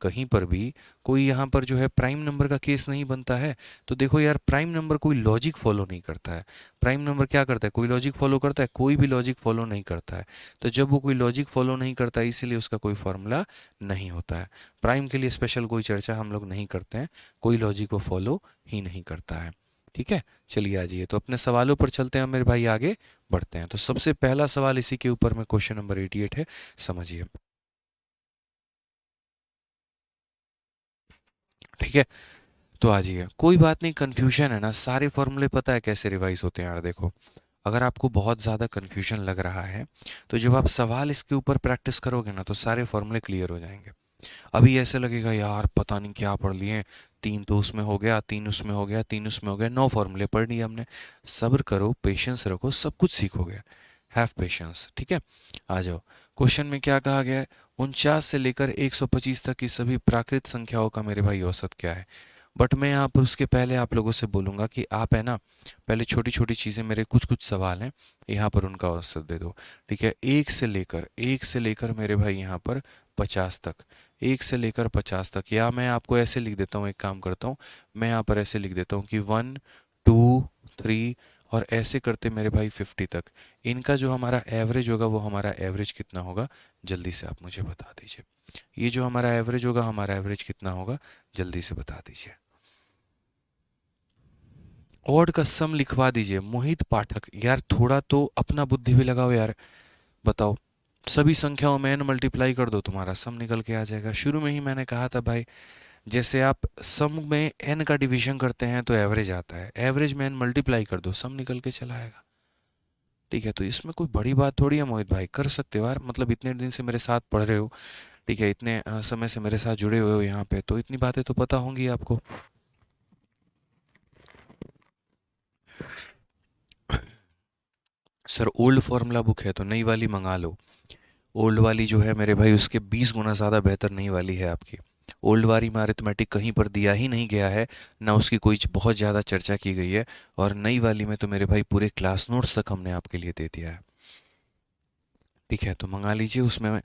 कहीं पर भी कोई यहाँ पर जो है प्राइम नंबर का केस नहीं बनता है। तो देखो यार, प्राइम नंबर कोई लॉजिक फॉलो नहीं करता है। प्राइम नंबर क्या करता है, कोई लॉजिक फॉलो करता है, कोई भी लॉजिक फॉलो नहीं करता है। तो जब वो कोई लॉजिक फॉलो नहीं करता है इसीलिए उसका कोई फॉर्मूला नहीं होता है। प्राइम के लिए स्पेशल कोई चर्चा हम लोग नहीं करते हैं, कोई लॉजिक वो फॉलो ही नहीं करता है। ठीक है, चलिए आ जाइए तो अपने सवालों पर चलते हैं मेरे भाई, आगे बढ़ते हैं। तो सबसे पहला सवाल इसी के ऊपर में क्वेश्चन नंबर 88 है, समझिए। ठीक है, तो आ जाइए, कोई बात नहीं, कन्फ्यूजन है ना, सारे फॉर्मूले पता है कैसे रिवाइज होते हैं यार। देखो, अगर आपको बहुत ज़्यादा कन्फ्यूजन लग रहा है तो जब आप सवाल इसके ऊपर प्रैक्टिस करोगे ना तो सारे फॉर्मूले क्लियर हो जाएंगे। अभी ऐसे लगेगा यार पता नहीं क्या पढ़ लिए, तीन तो उसमें हो गया, तीन उसमें हो गया, तीन उसमें हो गया, 9 फॉर्मूले पढ़ लिए हमने। सब्र करो, पेशेंस रखो, सब कुछ सीखोगे। Have patience. ठीक है, आ जाओ। क्वेश्चन में क्या कहा गया है, 49 से लेकर 125 तक की सभी प्राकृत संख्याओं का मेरे भाई औसत क्या है। बट मैं यहाँ पर उसके पहले आप लोगों से बोलूँगा कि आप है ना, पहले छोटी छोटी चीज़ें, मेरे कुछ कुछ सवाल हैं यहाँ पर, उनका औसत दे दो। ठीक है, एक से लेकर मेरे भाई यहाँ पर 50 तक, 1 से लेकर 50 तक, या मैं आपको ऐसे लिख देता हूँ, एक काम करता हूँ, मैं यहाँ पर ऐसे लिख देता हूँ कि 1 2 3 और ऐसे करते मेरे भाई 50 तक। इनका जो हमारा एवरेज होगा वो हमारा एवरेज कितना होगा, जल्दी से आप मुझे बता दीजिए। ये जो हमारा एवरेज होगा, हमारा एवरेज कितना होगा, जल्दी से बता दीजिए। ऑड का सम लिखवा दीजिए मोहित पाठक, यार थोड़ा तो अपना बुद्धि भी लगाओ यार। बताओ, सभी संख्याओं में n मल्टीप्लाई कर दो, तुम्हारा सम निकल के आ जाएगा। शुरू में ही मैंने कहा था भाई, जैसे आप सम में n का डिवीजन करते हैं तो एवरेज आता है, एवरेज में n मल्टीप्लाई कर दो, सम निकल के चला आएगा। ठीक है, तो इसमें कोई बड़ी बात थोड़ी है मोहित भाई, कर सकते हो यार, मतलब इतने दिन से मेरे साथ पढ़ रहे हो, ठीक है, इतने समय से मेरे साथ जुड़े हुए हो यहाँ पे, तो इतनी बातें तो पता होंगी आपको। सर ओल्ड फॉर्मूला बुक है तो नई वाली मंगा लो। ओल्ड वाली जो है मेरे भाई उसके 20 गुना ज़्यादा बेहतर नई वाली है आपकी। ओल्ड वाली में अरिथमेटिक कहीं पर दिया ही नहीं गया है, ना उसकी कोई बहुत ज़्यादा चर्चा की गई है, और नई वाली में तो मेरे भाई पूरे क्लास नोट्स तक हमने आपके लिए दे दिया है। ठीक है, तो मंगा लीजिए, उसमें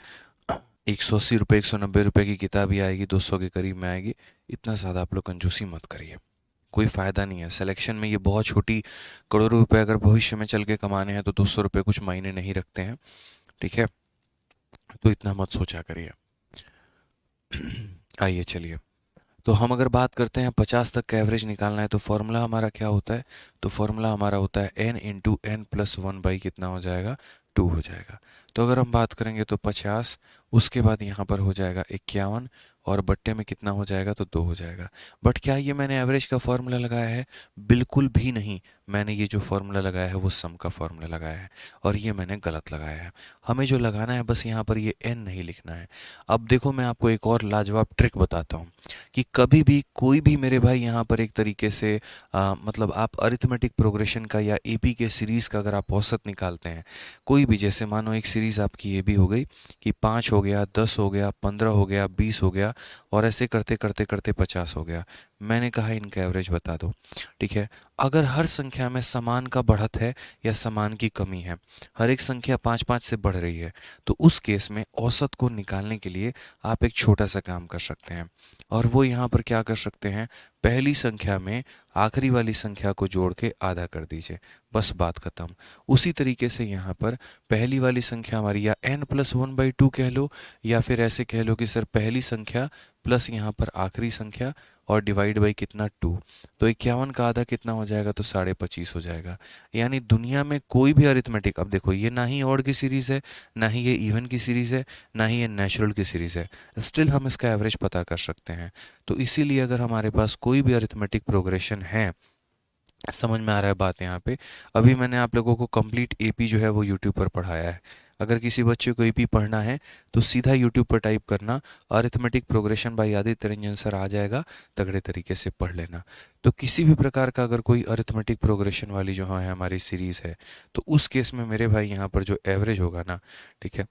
180 रुपये 190 रुपये की किताब ही आएगी, 200 के करीब में आएगी। इतना ज़्यादा आप लोग कंजूसी मत करिए, कोई फ़ायदा नहीं है सिलेक्शन में, ये बहुत छोटी, करोड़ों रुपए अगर भविष्य में चल के कमाने हैं तो 200 रुपये कुछ मायने नहीं रखते हैं। ठीक है, तो इतना मत सोचा करिए। आइए चलिए, तो हम अगर बात करते हैं 50 तक का एवरेज निकालना है तो फॉर्मूला हमारा क्या होता है, तो फॉर्मूला हमारा होता है n × n+1 कितना हो जाएगा, 2 हो जाएगा। तो अगर हम बात करेंगे तो 50, उसके बाद यहाँ पर हो जाएगा 51, और बट्टे में कितना हो जाएगा, तो 2 हो जाएगा। बट क्या ये मैंने एवरेज का फॉर्मूला लगाया है, बिल्कुल भी नहीं। मैंने ये जो फॉर्मूला लगाया है वो सम का फॉर्मूला लगाया है, और ये मैंने गलत लगाया है। हमें जो लगाना है बस यहाँ पर ये n नहीं लिखना है। अब देखो, मैं आपको एक और लाजवाब ट्रिक बताता हूँ कि कभी भी कोई भी मेरे भाई यहाँ पर एक तरीके से मतलब आप अरिथमेटिक प्रोग्रेशन का या एपी के सीरीज़ का अगर आप औसत निकालते हैं, कोई भी, जैसे मानो एक सीरीज़ आपकी ये भी हो गई कि 5 हो गया, 10 हो गया, 15 हो गया, 20 हो गया, और ऐसे करते करते करते 50 हो गया। मैंने कहा इनका एवरेज बता दो। ठीक है, अगर हर संख्या में समान का बढ़त है या समान की कमी है, हर एक संख्या 5 5 से बढ़ रही है, तो उस केस में औसत को निकालने के लिए आप एक छोटा सा काम कर सकते हैं, और वो यहाँ पर क्या कर सकते हैं, पहली संख्या में आखिरी वाली संख्या को जोड़ के आधा कर दीजिए, बस बात खत्म। उसी तरीके से यहाँ पर पहली वाली संख्या हमारी या n+1/2 कह लो, या फिर ऐसे कह लो कि सर पहली संख्या प्लस यहाँ पर आखिरी संख्या और डिवाइड बाई कितना, 2। तो 51 का आधा कितना हो जाएगा, तो 25.5 हो जाएगा। यानी दुनिया में कोई भी अरिथमेटिक, अब देखो ये ना ही ऑड की सीरीज़ है, ना ही ये इवन की सीरीज़ है, ना ही ये नेचुरल की सीरीज़ है, स्टिल हम इसका एवरेज पता कर सकते हैं। तो इसीलिए अगर हमारे पास कोई भी अरिथमेटिक प्रोग्रेशन है, समझ में आ रहा है बात यहाँ पे, अभी मैंने आप लोगों को कंप्लीट एपी जो है वो यूट्यूब पर पढ़ाया है। अगर किसी बच्चे को एपी पढ़ना है तो सीधा यूट्यूब पर टाइप करना arithmetic progression by Aditya Ranjan sir, आ जाएगा, तगड़े तरीके से पढ़ लेना। तो किसी भी प्रकार का अगर कोई अरिथमेटिक प्रोग्रेशन वाली जो है हमारी सीरीज़ है, तो उस केस में मेरे भाई यहाँ पर जो एवरेज होगा ना, ठीक है,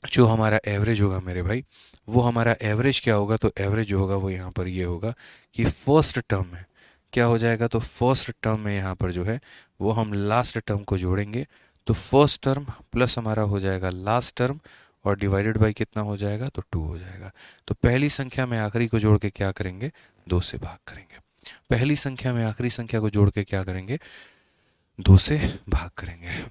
जो हमारा एवरेज होगा मेरे भाई, वो हमारा एवरेज क्या होगा, तो एवरेज जो होगा वो यहाँ पर ये होगा कि फर्स्ट टर्म है, क्या हो जाएगा, तो फर्स्ट टर्म में यहाँ पर जो है वो हम लास्ट टर्म को जोड़ेंगे, तो फर्स्ट टर्म प्लस हमारा हो जाएगा लास्ट टर्म, और डिवाइडेड बाई कितना हो जाएगा, तो 2 हो जाएगा। तो पहली संख्या में आखिरी को जोड़ के क्या करेंगे, 2 से भाग करेंगे। पहली संख्या में आखिरी संख्या को जोड़ के क्या करेंगे, 2 से भाग करेंगे।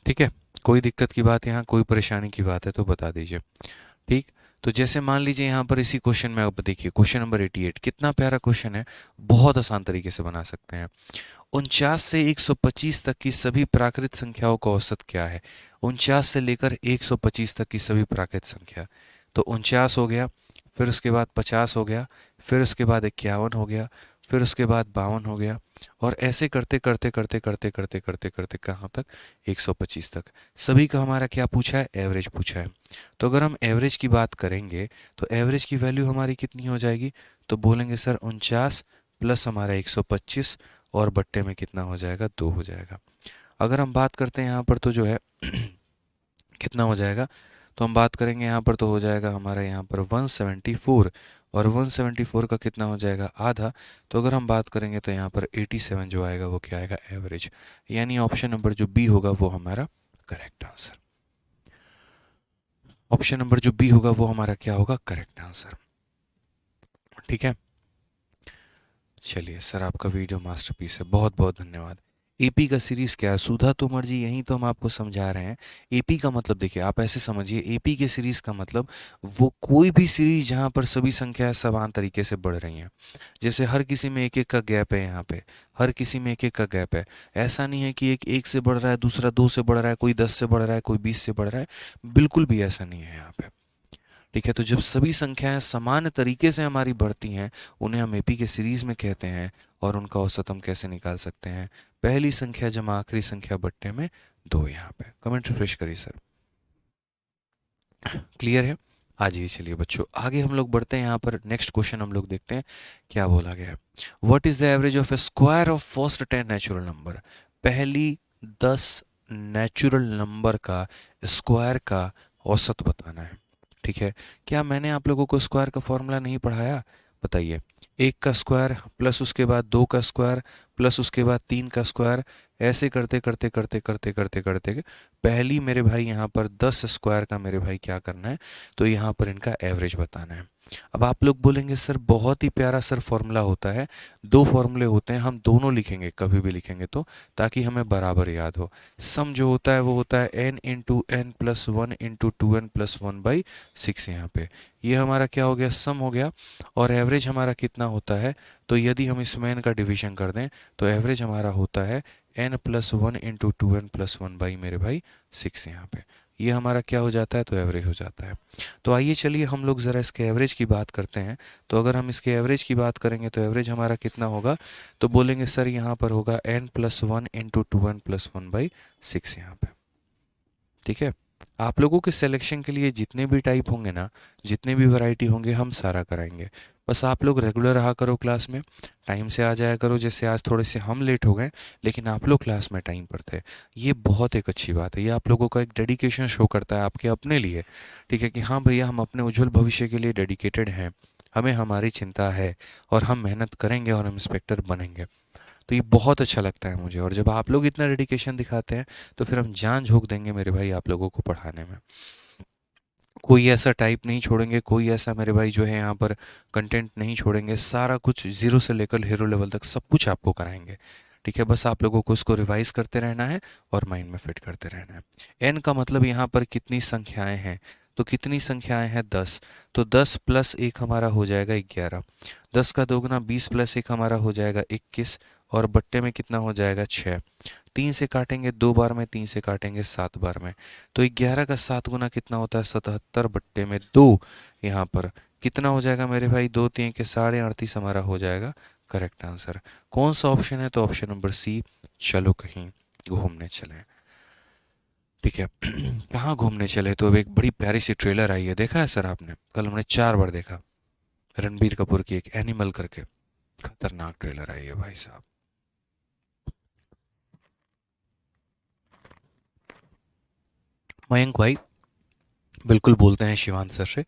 ठीक है, कोई दिक्कत की बात यहाँ, कोई परेशानी की बात है तो बता दीजिए। ठीक, तो जैसे मान लीजिए यहाँ पर इसी क्वेश्चन में आप देखिए, क्वेश्चन नंबर 88 कितना प्यारा क्वेश्चन है, बहुत आसान तरीके से बना सकते हैं। 49 से 125 तक की सभी प्राकृत संख्याओं का औसत क्या है? 49 से लेकर 125 तक की सभी प्राकृत संख्या, तो 49 हो गया, फिर उसके बाद 50 हो गया, फिर उसके बाद 51 हो गया, फिर उसके बाद 52 हो गया, और ऐसे करते करते करते करते करते करते करते कहाँ तक, 125 तक। सभी का हमारा क्या पूछा है, एवरेज पूछा है। तो अगर हम एवरेज की बात करेंगे तो एवरेज की वैल्यू हमारी कितनी हो जाएगी, तो बोलेंगे सर 49 प्लस हमारा 125 और बट्टे में कितना हो जाएगा, 2 हो जाएगा। अगर हम बात करते हैं यहाँ पर तो जो है कितना हो जाएगा, तो हम बात करेंगे यहाँ पर तो हो जाएगा हमारा यहाँ पर 174, और 174 का कितना हो जाएगा, आधा। तो अगर हम बात करेंगे तो यहाँ पर 87 जो आएगा वो क्या आएगा, एवरेज। यानी ऑप्शन नंबर जो बी होगा वो हमारा करेक्ट आंसर। ऑप्शन नंबर जो बी होगा वो हमारा क्या होगा, करेक्ट आंसर। ठीक है, चलिए सर आपका वीडियो मास्टरपीस है, बहुत बहुत धन्यवाद। एपी का सीरीज क्या है, सुधा तोमर जी, यही तो हम आपको समझा रहे हैं। एपी का मतलब देखिए, आप ऐसे समझिए, एपी के सीरीज का मतलब वो कोई भी सीरीज जहाँ पर सभी संख्याएं समान तरीके से बढ़ रही हैं। जैसे हर किसी में एक एक का गैप है, यहाँ पे हर किसी में एक एक का गैप है। ऐसा नहीं है कि एक से बढ़ रहा है, दूसरा 2 से बढ़ रहा है, कोई 10 से बढ़ रहा है, कोई 20 से बढ़ रहा है, बिल्कुल भी ऐसा नहीं है यहाँ पे। ठीक है, तो जब सभी संख्याएं समान तरीके से हमारी बढ़ती हैं, उन्हें हम एपी के सीरीज में कहते हैं। और उनका औसत हम कैसे निकाल सकते हैं, पहली संख्या जमा आखिरी संख्या बट्टे में 2। यहाँ पे कमेंट रिफ्रेश करिए सर, क्लियर है। आ जाइए, चलिए बच्चों आगे हम लोग बढ़ते हैं। यहाँ पर नेक्स्ट क्वेश्चन हम लोग देखते हैं क्या बोला गया है। What is the average of A square of first 10 natural number? पहली 10 नेचुरल नंबर का स्क्वायर का औसत बताना है। ठीक है, क्या मैंने आप लोगों को स्क्वायर का फॉर्मूला नहीं पढ़ाया? बताइए, 1 का स्क्वायर प्लस उसके बाद 2 का स्क्वायर प्लस उसके बाद 3 का स्क्वायर, ऐसे करते करते करते करते करते करते पहली मेरे भाई यहाँ पर 10 स्क्वायर का मेरे भाई क्या करना है, तो यहाँ पर इनका एवरेज बताना है। अब आप लोग बोलेंगे सर बहुत ही प्यारा सर फॉर्मूला होता है, 2 फॉर्मूले होते हैं, हम दोनों लिखेंगे कभी भी लिखेंगे तो, ताकि हमें बराबर याद हो। सम जो होता है वो होता है n into N plus 1 into 2n plus 1/6। यहाँ पे ये हमारा क्या हो गया, सम हो गया। और एवरेज हमारा कितना होता है, तो यदि हम इसमें n का डिवीजन कर दें तो एवरेज हमारा होता है n plus 1 into 2n plus 1/6। यहाँ पे ये हमारा क्या हो जाता है, तो एवरेज हो जाता है। तो आइए चलिए हम लोग ज़रा इसके एवरेज की बात करते हैं। तो अगर हम इसके एवरेज की बात करेंगे तो एवरेज हमारा कितना होगा, तो बोलेंगे सर यहाँ पर होगा n plus 1 into 2n plus 1/6। यहाँ पे ठीक है, आप लोगों के सिलेक्शन के लिए जितने भी टाइप होंगे ना, जितने भी वैरायटी होंगे, हम सारा कराएंगे। बस आप लोग रेगुलर रहा करो, क्लास में टाइम से आ जाया करो। जैसे आज थोड़े से हम लेट हो गए, लेकिन आप लोग क्लास में टाइम पर थे, ये बहुत एक अच्छी बात है। ये आप लोगों का एक डेडिकेशन शो करता है आपके अपने लिए। ठीक है कि हाँ भैया, हम अपने उज्जवल भविष्य के लिए डेडिकेटेड हैं, हमें हमारी चिंता है, और हम मेहनत करेंगे और हम इंस्पेक्टर बनेंगे। तो ये बहुत अच्छा लगता है मुझे। और जब आप लोग इतना डेडिकेशन दिखाते हैं तो फिर हम जान झोंक देंगे मेरे भाई आप लोगों को पढ़ाने में। कोई ऐसा टाइप नहीं छोड़ेंगे, कोई ऐसा मेरे भाई जो है यहाँ पर कंटेंट नहीं छोड़ेंगे। सारा कुछ जीरो से लेकर हीरो लेवल तक सब कुछ आपको कराएंगे। ठीक है, बस आप लोगों को उसको रिवाइज करते रहना है और माइंड में फिट करते रहना है। एन का मतलब यहाँ पर कितनी संख्याएं हैं, तो कितनी संख्याएं हैं, 10। तो 10 प्लस 1 हमारा हो जाएगा 11। 10 का दोगुना 20 प्लस 1 हमारा हो जाएगा 21, और बट्टे में कितना हो जाएगा, 6। 3 से काटेंगे 2 बार में, 3 से काटेंगे 7 बार में, तो 11 का 7 गुना कितना होता है, 77 बट्टे में 2। यहाँ पर कितना हो जाएगा मेरे भाई, 2 3 के 38.5 हमारा हो जाएगा करेक्ट आंसर। कौन सा ऑप्शन है, तो ऑप्शन नंबर सी, चलो कहीं घूमने चलें। ठीक है कहाँ घूमने चले, तो अब एक बड़ी प्यारी सी ट्रेलर आई है, देखा है सर आपने? कल हमने 4 बार देखा। रणबीर कपूर की एक एनिमल करके खतरनाक ट्रेलर आई है भाई साहब। मयंक भाई बिल्कुल बोलते हैं शिवान सर से,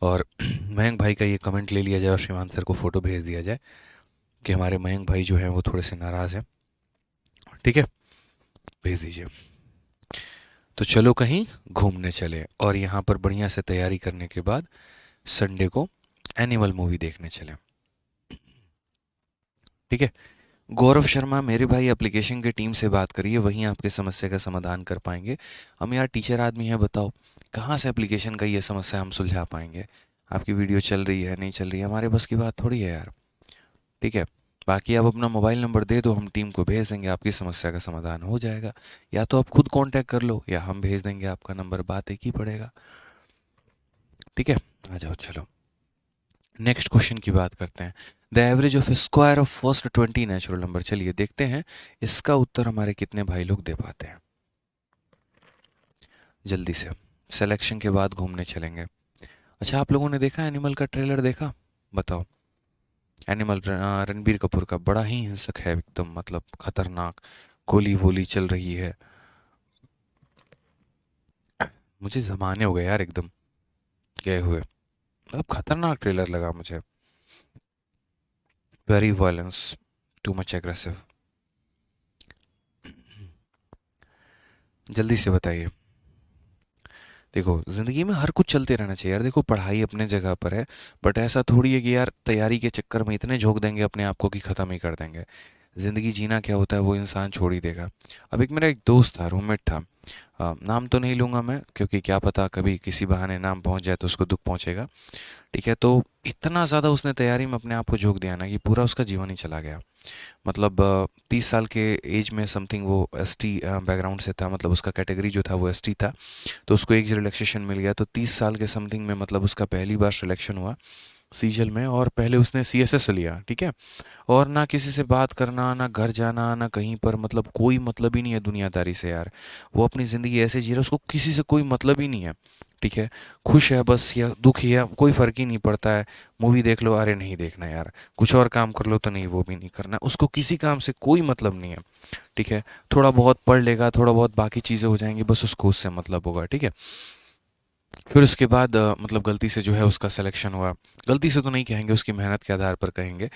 और मयंक भाई का ये कमेंट ले लिया जाए और शिवान सर को फ़ोटो भेज दिया जाए कि हमारे मयंक भाई जो हैं वो थोड़े से नाराज़ हैं। ठीक है, भेज दीजिए। तो चलो कहीं घूमने चले, और यहाँ पर बढ़िया से तैयारी करने के बाद संडे को एनिमल मूवी देखने चले। ठीक है। गौरव शर्मा मेरे भाई एप्लीकेशन की टीम से बात करिए, वहीं आपके समस्या का समाधान कर पाएंगे। हम यार टीचर आदमी हैं, बताओ कहाँ से एप्लीकेशन का ये समस्या हम सुलझा पाएंगे। आपकी वीडियो चल रही है नहीं चल रही है हमारे बस की बात थोड़ी है यार। ठीक है। बाकी आप अपना मोबाइल नंबर दे दो, हम टीम को भेज देंगे, आपकी समस्या का समाधान हो जाएगा। या तो आप खुद कांटेक्ट कर लो या हम भेज देंगे आपका नंबर, बात एक ही पड़ेगा। ठीक है। आ जाओ चलो नेक्स्ट क्वेश्चन की बात करते हैं। The average of square of first 20 natural number. चलिए देखते हैं इसका उत्तर हमारे कितने भाई लोग दे पाते हैं। जल्दी से सिलेक्शन के बाद घूमने चलेंगे। अच्छा आप लोगों ने देखा एनिमल का ट्रेलर देखा? बताओ। एनिमल रणबीर कपूर का बड़ा ही हिंसक है एकदम, मतलब खतरनाक, गोली वोली चल रही है। मुझे जमाने हो गए यार एकदम गए हुए, मतलब खतरनाक ट्रेलर लगा मुझे। Very violence, too much aggressive. जल्दी से बताइए। देखो ज़िंदगी में हर कुछ चलते रहना चाहिए यार। देखो पढ़ाई अपने जगह पर है, बट ऐसा थोड़ी है कि यार तैयारी के चक्कर में इतने झोंक देंगे अपने आप को कि ख़त्म ही कर देंगे। ज़िंदगी जीना क्या होता है वो इंसान छोड़ ही देगा। अब एक मेरा एक दोस्त था, रूममेट था, नाम तो नहीं लूँगा मैं क्योंकि क्या पता कभी किसी बहाने नाम पहुँच जाए तो उसको दुख पहुँचेगा। ठीक है। तो इतना ज़्यादा उसने तैयारी में अपने आप को झोंक दिया ना कि पूरा उसका जीवन ही चला गया। मतलब 30 साल के एज में समथिंग वो एसटी बैकग्राउंड से था, मतलब उसका कैटेगरी जो था वो एसटी था। तो उसको एज रिलैक्सेशन मिल गया, तो 30 साल के समथिंग में मतलब उसका पहली बार सिलेक्शन हुआ सीजल में, और पहले उसने सीएसएस लिया। ठीक है। और ना किसी से बात करना, ना घर जाना, ना कहीं पर, मतलब कोई मतलब ही नहीं है दुनियादारी से यार। वो अपनी ज़िंदगी ऐसे जी रहा है, उसको किसी से कोई मतलब ही नहीं है। ठीक है। खुश है बस या दुखी है कोई फ़र्क ही नहीं पड़ता है। मूवी देख लो, अरे नहीं देखना यार। कुछ और काम कर लो, तो नहीं वो भी नहीं करना, उसको किसी काम से कोई मतलब नहीं है। ठीक है। थोड़ा बहुत पढ़ लेगा, थोड़ा बहुत बाकी चीज़ें हो जाएंगी, बस उसको उससे मतलब होगा। ठीक है। फिर उसके बाद मतलब गलती से जो है उसका सिलेक्शन हुआ। गलती से तो नहीं कहेंगे, उसकी मेहनत के आधार पर कहेंगे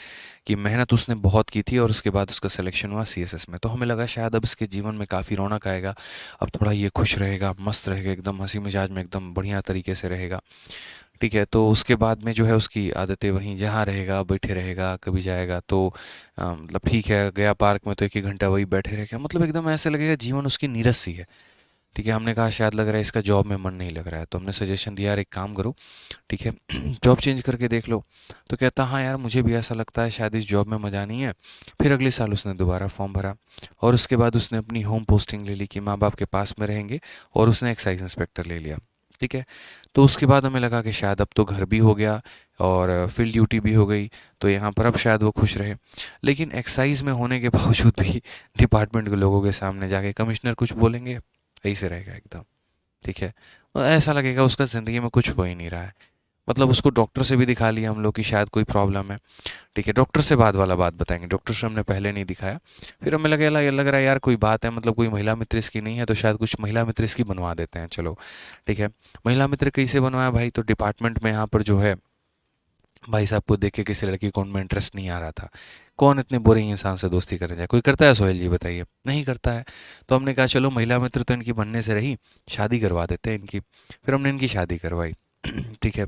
कि मेहनत उसने बहुत की थी, और उसके बाद उसका सिलेक्शन हुआ सीएसएस में। तो हमें लगा शायद अब इसके जीवन में काफ़ी रौनक आएगा, अब थोड़ा ये खुश रहेगा, मस्त रहेगा, एकदम हंसी मिजाज में एकदम बढ़िया तरीके से रहेगा। ठीक है। तो उसके बाद में जो है उसकी आदतें वहीं, जहाँ रहेगा बैठे रहेगा, कभी जाएगा तो मतलब ठीक है, गया पार्क में तो एक ही घंटा वही बैठे रहेगा, मतलब एकदम ऐसे लगेगा जीवन उसकी नीरस सी है। ठीक है। हमने कहा शायद लग रहा है इसका जॉब में मन नहीं लग रहा है, तो हमने सजेशन दिया यार एक काम करो, ठीक है, जॉब चेंज करके देख लो। तो कहता हाँ यार मुझे भी ऐसा लगता है शायद इस जॉब में मज़ा नहीं है। फिर अगले साल उसने दोबारा फॉर्म भरा, और उसके बाद उसने अपनी होम पोस्टिंग ले ली कि माँ बाप के पास में रहेंगे, और उसने एक्साइज इंस्पेक्टर ले लिया। ठीक है। तो उसके बाद हमें लगा कि शायद अब तो घर भी हो गया और फील्ड ड्यूटी भी हो गई, तो यहाँ पर अब शायद वो खुश रहे। लेकिन एक्साइज में होने के बावजूद भी डिपार्टमेंट के लोगों के सामने जाके कमिश्नर कुछ बोलेंगे, ऐसे रहेगा एकदम। ठीक है। और ऐसा लगेगा उसका ज़िंदगी में कुछ हो ही नहीं रहा है। मतलब उसको डॉक्टर से भी दिखा लिया हम लोग कि शायद कोई प्रॉब्लम है। ठीक है। डॉक्टर से बाद वाला बात बताएंगे, डॉक्टर से हमने पहले नहीं दिखाया। फिर हमें लग रहा है यार कोई बात है, मतलब कोई महिला मित्र इसकी नहीं है, तो शायद कुछ महिला मित्र इसकी बनवा देते हैं, चलो। ठीक है। महिला मित्र कैसे बनवाया भाई? तो डिपार्टमेंट में यहाँ पर जो है भाई साहब को देख के किसी लड़की को उनमें इंटरेस्ट नहीं आ रहा था। कौन इतने बुरे इंसान से दोस्ती करने जाए? कोई करता है सोहेल जी बताइए? नहीं करता है। तो हमने कहा चलो महिला मित्र तो इनकी बनने से रही, शादी करवा देते हैं इनकी। फिर हमने इनकी शादी करवाई। ठीक है।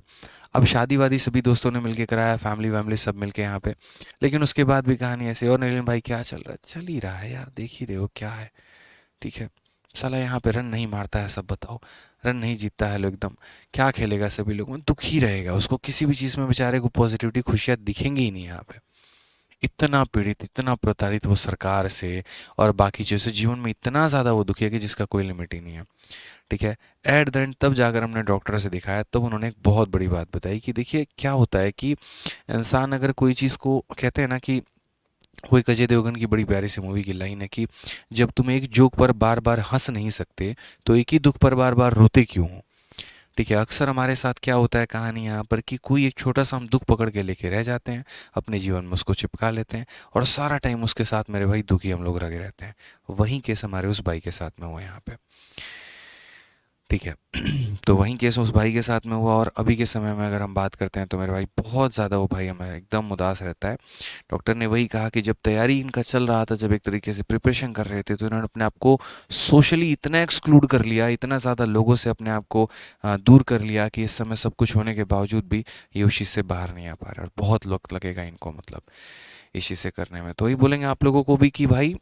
अब शादी वादी सभी दोस्तों ने मिलके कराया, फैमिली वैमिली सब मिलके यहाँ पे। लेकिन उसके बाद भी कहानी ऐसे, और नीलिन भाई क्या चल रहा है? चल ही रहा है यार, देख ही रहे हो क्या है। ठीक है। साला यहाँ पे रन नहीं मारता है, सब बताओ, रन नहीं जीतता है, लो एकदम क्या खेलेगा? सभी लोग में दुखी रहेगा, उसको किसी भी चीज़ में बेचारे को पॉजिटिविटी खुशियाँ दिखेंगी ही नहीं यहाँ पे। इतना पीड़ित, इतना प्रताड़ित वो सरकार से और बाकी चीज़ों से, जीवन में इतना ज़्यादा वो दुखी है कि जिसका कोई लिमिट ही नहीं है। ठीक है। एट द एंड तब जाकर हमने डॉक्टर से दिखाया, तब उन्होंने एक बहुत बड़ी बात बताई कि देखिए क्या होता है कि इंसान अगर कोई चीज़ को, कहते हैं ना कि वो एक अजय देवगन की बड़ी प्यारी सी मूवी की लाइन है कि जब तुम एक जोक पर बार बार हंस नहीं सकते तो एक ही दुख पर बार बार रोते क्यों हो? ठीक है। अक्सर हमारे साथ क्या होता है कहानी यहाँ पर कि कोई एक छोटा सा हम दुख पकड़ के लेके रह जाते हैं, अपने जीवन में उसको चिपका लेते हैं, और सारा टाइम उसके साथ मेरे भाई दुखी हम लोग लगे रहते हैं। वहीं केस हमारे उस भाई के साथ में हुआ यहाँ पे। ठीक है। तो वही केस उस भाई के साथ में हुआ, और अभी के समय में अगर हम बात करते हैं तो मेरे भाई बहुत ज़्यादा, वो भाई हमें एकदम उदास रहता है। डॉक्टर ने वही कहा कि जब तैयारी इनका चल रहा था, जब एक तरीके से प्रिपरेशन कर रहे थे, तो इन्होंने अपने आप को सोशली इतना एक्सक्लूड कर लिया, इतना ज़्यादा लोगों से अपने आप को दूर कर लिया कि इस समय सब कुछ होने के बावजूद भी ये उस चीज़ से बाहर नहीं आ पा रहा, और बहुत वक्त लगेगा इनको मतलब इस चीज़ से करने में। तो वही बोलेंगे आप लोगों को भी कि भाई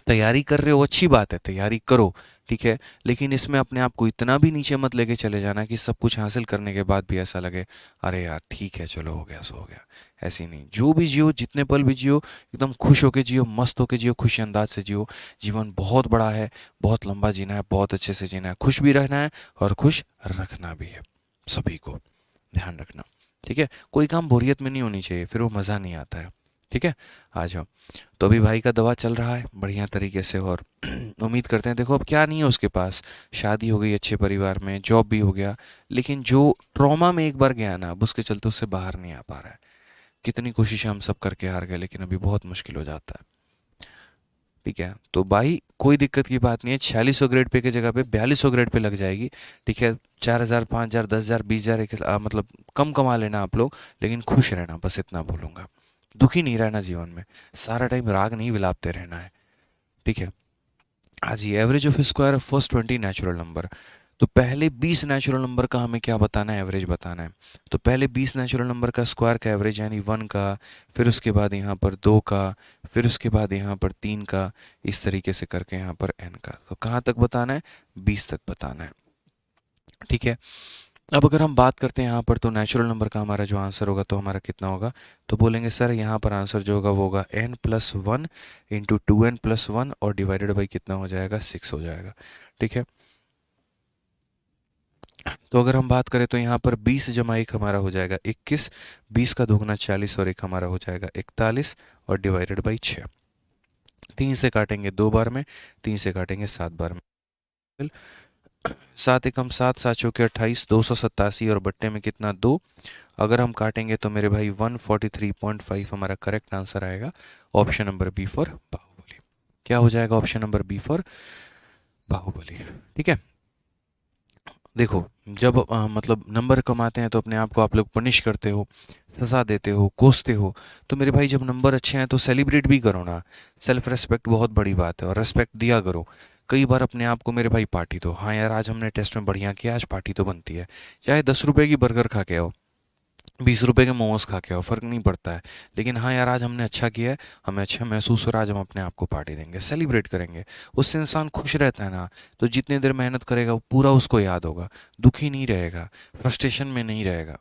तैयारी कर रहे हो, अच्छी बात है, तैयारी करो, ठीक है, लेकिन इसमें अपने आप को इतना भी नीचे मत लेके चले जाना कि सब कुछ हासिल करने के बाद भी ऐसा लगे अरे यार ठीक है चलो हो गया सो हो गया। ऐसी नहीं, जो भी जियो, जितने पल भी जियो, एकदम खुश होके जियो, मस्त होके जियो, खुशी अंदाज से जियो। जीवन बहुत बड़ा है, बहुत लंबा जीना है, बहुत अच्छे से जीना है, खुश भी रहना है और खुश रखना भी है, सभी को ध्यान रखना। ठीक है, कोई काम बोरियत में नहीं होनी चाहिए, फिर वो मज़ा नहीं आता है। ठीक है, आ जाओ। तो अभी भाई का दवा चल रहा है बढ़िया तरीके से, और उम्मीद करते हैं, देखो अब क्या नहीं है उसके पास, शादी हो गई अच्छे परिवार में, जॉब भी हो गया, लेकिन जो ट्रॉमा में एक बार गया ना, अब उसके चलते उससे बाहर नहीं आ पा रहा है। कितनी कोशिशें हम सब करके हार गए, लेकिन अभी बहुत मुश्किल हो जाता है। ठीक है, तो भाई कोई दिक्कत की बात नहीं है, 4600 ग्रेड पे की जगह पे 4200 ग्रेड पे लग जाएगी। ठीक है, 4000, 5000, 10,000, 20,000, मतलब कम कमा लेना आप लोग, लेकिन खुश रहना, बस इतना बोलूँगा। दुखी नहीं रहना जीवन में, सारा टाइम राग नहीं विलापते रहना है। ठीक है, हाँ जी, average of square first 20 natural number. तो पहले 20 नेचुरल नंबर का हमें क्या बताना है, एवरेज बताना है। तो पहले 20 नेचुरल नंबर का स्क्वायर का एवरेज यानी 1 का, फिर उसके बाद यहाँ पर 2 का, फिर उसके बाद यहाँ पर 3 का, इस तरीके से करके यहाँ पर n का। तो कहाँ तक बताना है, 20 तक बताना है। ठीक है, अब अगर हम बात करते हैं यहाँ पर, तो नेचुरल नंबर का हमारा जो आंसर होगा तो हमारा कितना होगा, तो बोलेंगे सर यहाँ पर आंसर जो होगा वो होगा n+1 इंटू 2n+1 और डिवाइडेड बाई कितना हो जाएगा, 6 हो जाएगा। ठीक है, तो अगर हम बात करें तो यहाँ पर 20 जमा 1 हमारा हो जाएगा 21, 20 का दोगुना 40 और 1 हमारा हो जाएगा 41 और डिवाइडेड बाई 6। 3 से काटेंगे 2 बार में, 3 से काटेंगे 7 बार में, 7 एकम 7, 7 चौके 28, 287 और बट्टे में कितना 2। अगर हम काटेंगे तो मेरे भाई 143.5 हमारा करेक्ट आंसर आएगा। Option number B for Baahubali. क्या हो जाएगा, option number B for Baahubali. ठीक है, देखो जब मतलब नंबर कमाते हैं तो अपने आप को आप लोग पनिश करते हो, सजा देते हो, कोसते हो। तो मेरे भाई जब नंबर अच्छे हैं तो सेलिब्रेट भी करो ना। सेल्फ रेस्पेक्ट बहुत बड़ी बात है, और रेस्पेक्ट दिया करो। कई बार अपने आप को मेरे भाई पार्टी दो, हाँ यार आज हमने टेस्ट में बढ़िया किया, आज पार्टी तो बनती है। चाहे 10 रुपए की बर्गर खा के आओ, 20 रुपए के मोमोज खा के आओ, फ़र्क नहीं पड़ता है। लेकिन हाँ यार आज हमने अच्छा किया है, हमें अच्छा महसूस हो रहा है, आज हम अपने आप को पार्टी देंगे, सेलिब्रेट करेंगे। उससे इंसान खुश रहता है ना। तो जितनी देर मेहनत करेगा वो पूरा उसको याद होगा, दुखी नहीं रहेगा, फ्रस्ट्रेशन में नहीं रहेगा।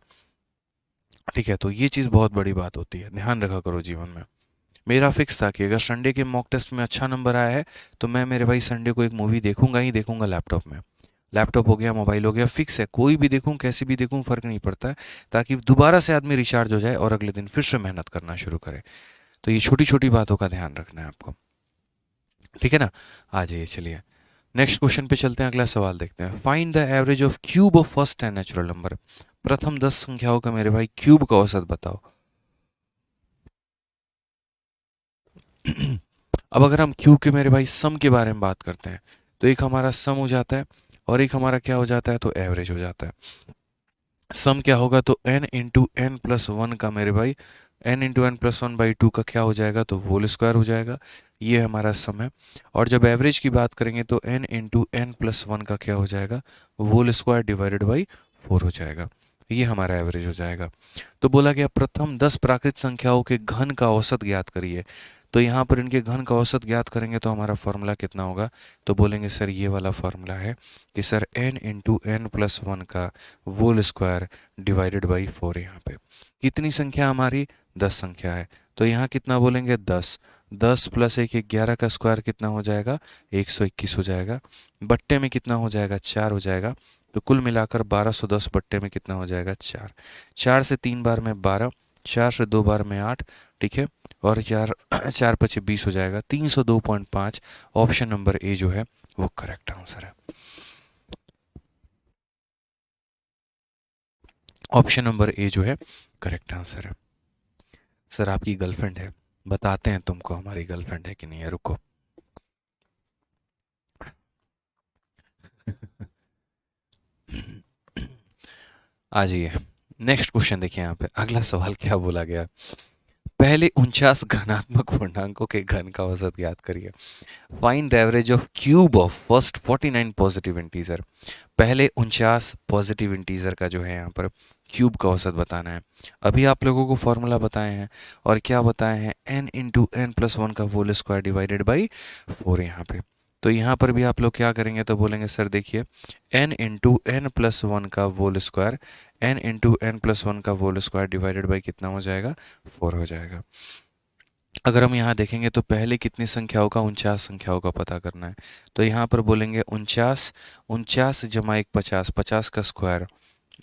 ठीक है, तो ये चीज़ बहुत बड़ी बात होती है, ध्यान रखा करो जीवन में। मेरा फिक्स था कि अगर संडे के मॉक टेस्ट में अच्छा नंबर आया है तो मैं मेरे भाई संडे को एक मूवी देखूंगा ही देखूंगा लैपटॉप में। लैपटॉप हो गया, मोबाइल हो गया, फिक्स है, कोई भी देखूं कैसे भी देखूं फ़र्क नहीं पड़ता है, ताकि दोबारा से आदमी रिचार्ज हो जाए और अगले दिन फिर से मेहनत करना शुरू करे। तो ये छोटी छोटी बातों का ध्यान रखना है आपको। ठीक है ना, आ जाइए, चलिए नेक्स्ट क्वेश्चन पे चलते हैं, अगला सवाल देखते हैं। Find the average of cube of first 10 natural number. प्रथम 10 संख्याओं का मेरे भाई क्यूब का औसत बताओ। अब अगर हम क्यू के मेरे भाई सम के बारे में बात करते हैं, तो एक हमारा सम हो जाता है और एक हमारा क्या हो जाता है, तो एवरेज हो जाता है। सम क्या होगा, तो n into N plus one का मेरे भाई, n into N plus one by two का क्या हो जाएगा, तो होल स्क्वायर हो जाएगा। ये हमारा सम है। और जब एवरेज की बात करेंगे तो n into N plus one का क्या हो जाएगा, होल स्क्वायर डिवाइडेड बाई 4 हो जाएगा। ये हमारा एवरेज हो जाएगा। तो बोला गया प्रथम 10 प्राकृत संख्याओं के घन का औसत ज्ञात करिए। तो यहाँ पर इनके घन का औसत ज्ञात करेंगे तो हमारा फॉर्मूला कितना होगा, तो बोलेंगे सर ये वाला फॉर्मूला है कि sir n into N plus one का होल स्क्वायर डिवाइडेड बाई 4। यहाँ पे कितनी संख्या हमारी, 10 संख्या है, तो यहाँ कितना बोलेंगे 10। 10 प्लस 1 11 का स्क्वायर कितना हो जाएगा, 121 हो जाएगा। बट्टे में कितना हो जाएगा, 4 हो जाएगा। तो कुल मिलाकर 1210 बट्टे में कितना हो जाएगा, 4। 4 से 3 बार में 12, 4 से 2 बार में 8। ठीक है, और 4 4 पचे 20 हो जाएगा, 302.5। ऑप्शन नंबर ए जो है वो करेक्ट आंसर है। ऑप्शन नंबर ए जो है करेक्ट आंसर है। सर आपकी गर्लफ्रेंड है, बताते हैं तुमको हमारी गर्लफ्रेंड है कि नहीं है, रुको। आ जाइए, नेक्स्ट क्वेश्चन देखिए यहाँ पे अगला सवाल क्या बोला गया। पहले 49 घनात्मक पूर्णांकों के घन का औसत ज्ञात करिए। Find the average of cube of first 49 positive integer. पहले 49 पॉजिटिव इंटीजर का जो है यहाँ पर क्यूब का औसत बताना है। अभी आप लोगों को फॉर्मूला बताए हैं और क्या बताए हैं, n into N plus one का होल स्क्वायर डिवाइडेड बाई 4 यहाँ पे। तो यहाँ पर भी आप लोग क्या करेंगे, तो बोलेंगे सर देखिए n into N plus one का whole square, n into N plus one का होल स्क्वायर डिवाइडेड बाई कितना हो जाएगा, 4 हो जाएगा। अगर हम यहाँ देखेंगे तो पहले कितनी संख्याओं का, 49 संख्याओं का पता करना है। तो यहाँ पर बोलेंगे 49, 49 जमा एक 50, 50 का स्क्वायर,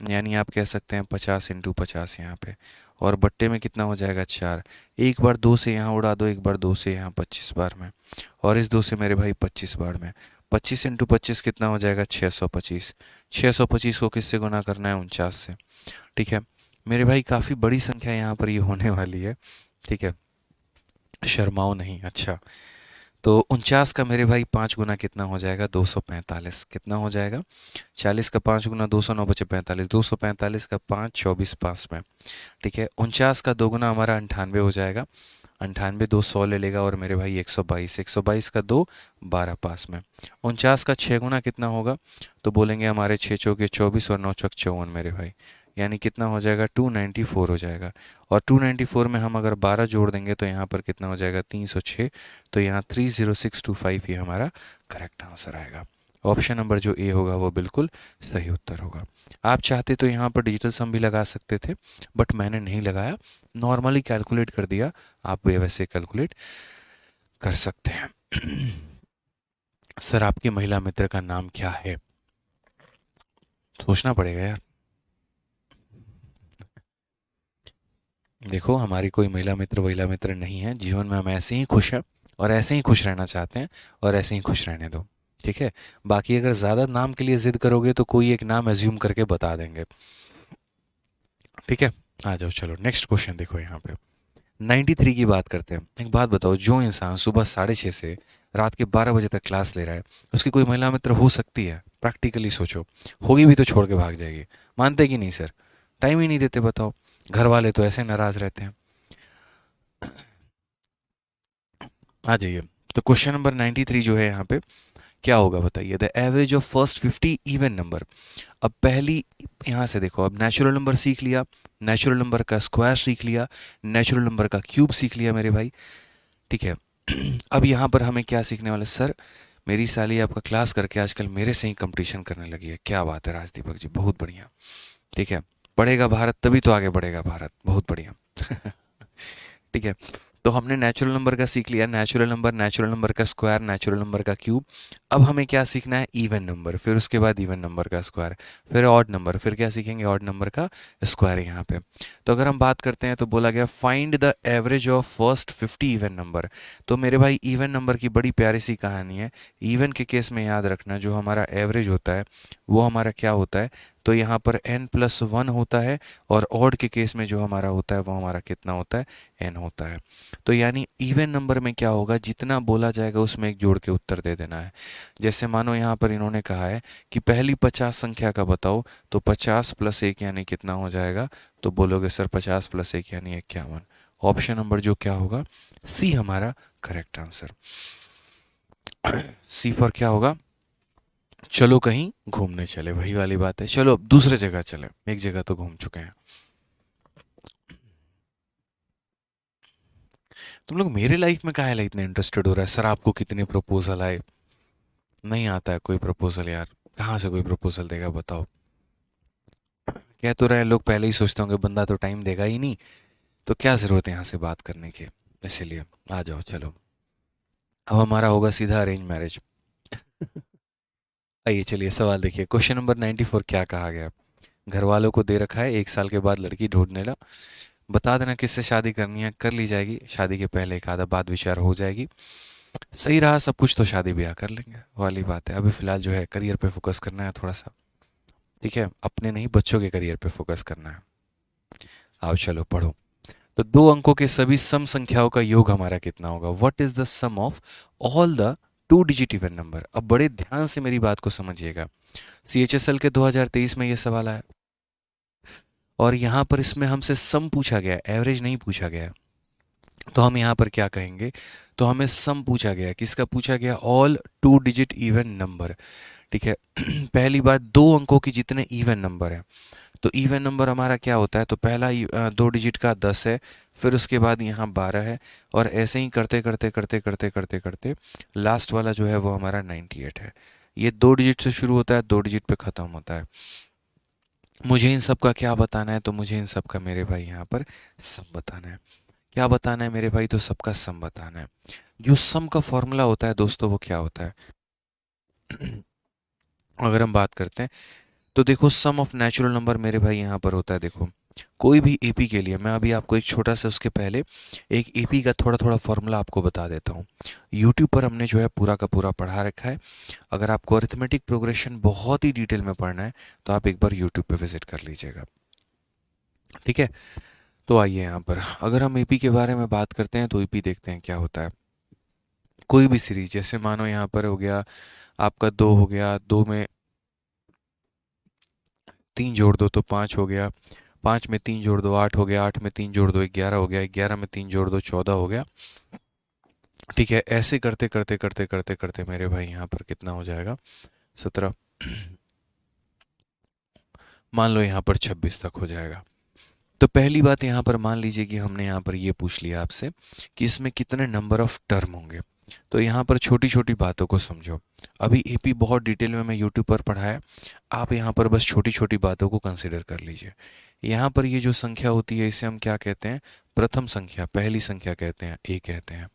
यानी आप कह सकते हैं 50 इंटू 50 यहाँ पे, और बट्टे में कितना हो जाएगा 4। एक बार 2 से यहाँ उड़ा दो, एक बार 2 से यहाँ 25 बार में, और इस 2 से मेरे भाई 25 बार में। 25 इंटू 25 कितना हो जाएगा, 625। 625 को किससे गुना करना है, 49 से। ठीक है मेरे भाई, काफ़ी बड़ी संख्या यहाँ पर ये होने वाली है। ठीक है, शर्माओ नहीं। अच्छा, तो 49 का मेरे भाई 5 गुना कितना हो जाएगा, 245। कितना हो जाएगा, 40 का 5 गुना 200, 9 बचे 45, 245 का 5, 24 पास में। ठीक है, 49 का 2 गुना हमारा 98 हो जाएगा, 98 2 100 ले लेगा, और मेरे भाई 122, 122 का 2, 12 पास में। 49 का 6 गुना कितना होगा, तो बोलेंगे हमारे 6 चौके 24 और 9 चौक 54 मेरे भाई, यानी कितना हो जाएगा, 294 हो जाएगा। और 294 में हम अगर 12 जोड़ देंगे तो यहाँ पर कितना हो जाएगा, 306। तो यहाँ 30625 ही हमारा करेक्ट आंसर आएगा। ऑप्शन नंबर जो ए होगा वो बिल्कुल सही उत्तर होगा। आप चाहते तो यहाँ पर डिजिटल सम भी लगा सकते थे, बट मैंने नहीं लगाया, नॉर्मली कैलकुलेट कर दिया। आप भी वैसे कैलकुलेट कर सकते हैं। सर आपके महिला मित्र का नाम क्या है, सोचना पड़ेगा यार। देखो, हमारी कोई महिला मित्र नहीं है, जीवन में हम ऐसे ही खुश हैं और ऐसे ही खुश रहना चाहते हैं, और ऐसे ही खुश रहने दो। ठीक है, बाकी अगर ज़्यादा नाम के लिए ज़िद करोगे तो कोई एक नाम एज्यूम करके बता देंगे। ठीक है, आ जाओ, चलो नेक्स्ट क्वेश्चन देखो यहाँ पे। 93 की बात करते हैं। एक बात बताओ, जो इंसान सुबह 6:30 से रात के 12 बजे तक क्लास ले रहा है, उसकी कोई महिला मित्र हो सकती है? प्रैक्टिकली सोचो, होगी भी तो छोड़ के भाग जाएगी। मानते कि नहीं सर, टाइम ही नहीं देते, बताओ। घर वाले तो ऐसे नाराज रहते हैं। आ जाइए, तो क्वेश्चन नंबर 93 जो है यहाँ पे क्या होगा बताइए। The average of first 50 even number. अब पहली यहाँ से देखो, अब नेचुरल नंबर सीख लिया, नेचुरल नंबर का स्क्वायर सीख लिया, नेचुरल नंबर का क्यूब सीख लिया मेरे भाई। ठीक है, अब यहाँ पर हमें क्या सीखने वाले, सर मेरी साली आपका क्लास करके आजकल मेरे से ही कंपटीशन करने लगी है। क्या बात है राजदीपक जी, बहुत बढ़िया। ठीक है, पढ़ेगा भारत तभी तो आगे बढ़ेगा भारत, बहुत बढ़िया। ठीक है, तो हमने नेचुरल नंबर का सीख लिया, नेचुरल नंबर का स्क्वायर, नेचुरल नंबर का क्यूब। अब हमें क्या सीखना है, इवन नंबर, फिर उसके बाद इवन नंबर का स्क्वायर, फिर ऑड नंबर, फिर क्या सीखेंगे, ऑड नंबर का स्क्वायर यहाँ पे। तो अगर हम बात करते हैं तो बोला गया find the average of first 50 even number. तो मेरे भाई इवन नंबर की बड़ी प्यारी सी कहानी है। इवन के केस में याद रखना, जो हमारा एवरेज होता है वो हमारा क्या होता है, तो यहाँ पर n+1 होता है, और ऑड के केस में जो हमारा होता है वो हमारा कितना होता है, n होता है। तो यानी इवन नंबर में क्या होगा, जितना बोला जाएगा उसमें एक जोड़ के उत्तर दे देना है। जैसे मानो यहाँ पर इन्होंने कहा है कि पहली 50 संख्या का बताओ, तो 50 + 1 यानी कितना हो जाएगा, तो बोलोगे सर 50 + 1 यानी 51। ऑप्शन नंबर जो क्या होगा, सी हमारा करेक्ट आंसर। सी फॉर क्या होगा, चलो कहीं घूमने चले, वही वाली बात है। चलो अब दूसरे जगह चले, एक जगह तो घूम चुके हैं। तुम लोग मेरे लाइफ में काहे ला इतने इंटरेस्टेड हो रहा है, सर आपको कितने प्रपोजल आए? नहीं आता है कोई प्रपोजल यार, कहाँ से कोई प्रपोजल देगा बताओ। कह तो रहे लोग, पहले ही सोचते होंगे बंदा तो टाइम देगा ही नहीं, तो क्या जरूरत है यहाँ से बात करने की, इसीलिए आ जाओ। चलो अब हमारा होगा सीधा अरेंज मैरिज। आइए चलिए सवाल देखिए, क्वेश्चन नंबर 94 क्या कहा गया। घर वालों को दे रखा है 1 साल के बाद लड़की ढूंढने ला, बता देना किससे शादी करनी है, कर ली जाएगी। शादी के पहले एक आधा बात विचार हो जाएगी, सही रहा सब कुछ तो शादी ब्याह कर लेंगे वाली बात है। अभी फिलहाल जो है करियर पे फोकस करना है थोड़ा सा। ठीक है, अपने नहीं बच्चों के करियर पे फोकस करना है। आओ चलो पढ़ो। तो 2 अंकों के सभी सम संख्याओं का योग हमारा कितना होगा। What is the sum of all the 2 digit even number. अब बड़े ध्यान से मेरी बात को समझिएगा। CHSL के 2023 में ये सवाल आया, और यहाँ पर इसमें हमसे सम पूछा गया है, एवरेज नहीं पूछा गया है। तो हम यहाँ पर क्या कहेंगे, तो हमें सम पूछा गया है। किसका पूछा गया, ऑल 2 डिजिट इवन नंबर, ठीक है। पहली बात, 2 अंकों के जितने इवन नंबर हैं। तो इवन नंबर हमारा क्या होता है, तो पहला 2 डिजिट का 10 है, फिर उसके बाद यहाँ 12 है, और ऐसे ही करते करते करते करते करते करते लास्ट वाला जो है वो हमारा 98 है। ये 2 डिजिट से शुरू होता है, 2 डिजिट पे ख़त्म होता है। मुझे इन सब का क्या बताना है, तो मुझे इन सब का मेरे भाई यहाँ पर सम बताना है। क्या बताना है मेरे भाई, तो सबका सम बताना है। जो सम का फॉर्मूला होता है दोस्तों, वो क्या होता है अगर हम बात करते हैं, तो देखो सम ऑफ नेचुरल नंबर मेरे भाई यहाँ पर होता है। देखो कोई भी एपी के लिए, मैं अभी आपको एक छोटा सा उसके पहले एक एपी का थोड़ा थोड़ा फॉर्मूला आपको बता देता हूँ। यूट्यूब पर हमने जो है पूरा का पूरा पढ़ा रखा है। अगर आपको अरिथमेटिक प्रोग्रेशन बहुत ही डिटेल में पढ़ना है, तो आप एक बार यूट्यूब पे विजिट कर लीजिएगा, ठीक है। तो आइए यहाँ पर अगर हम एपी के बारे में बात करते हैं, तो एपी देखते हैं क्या होता है। कोई भी सीरीज, जैसे मानो यहाँ पर हो गया आपका 2 हो गया, 2 में 3 जोड़ दो तो 5 हो गया, 5 में 3 जोड़ दो 8 हो गया, 8 में 3 जोड़ दो 11 हो गया, 11 में 3 जोड़ दो 14 हो गया, ठीक है। ऐसे करते करते करते करते करते मेरे भाई यहाँ पर कितना हो जाएगा, 17, मान लो यहाँ पर 26 तक हो जाएगा। तो पहली बात यहाँ पर मान लीजिए कि हमने यहाँ पर ये पूछ लिया आपसे कि इसमें कितने नंबर ऑफ टर्म होंगे। तो यहाँ पर छोटी छोटी बातों को समझो। अभी एपी बहुत डिटेल में मैं यूट्यूब पर पढ़ाया, आप यहाँ पर बस छोटी छोटी बातों को कंसिडर कर लीजिए। यहाँ पर ये जो संख्या होती है, इसे हम क्या कहते हैं, प्रथम संख्या, पहली संख्या कहते हैं, ए कहते हैं।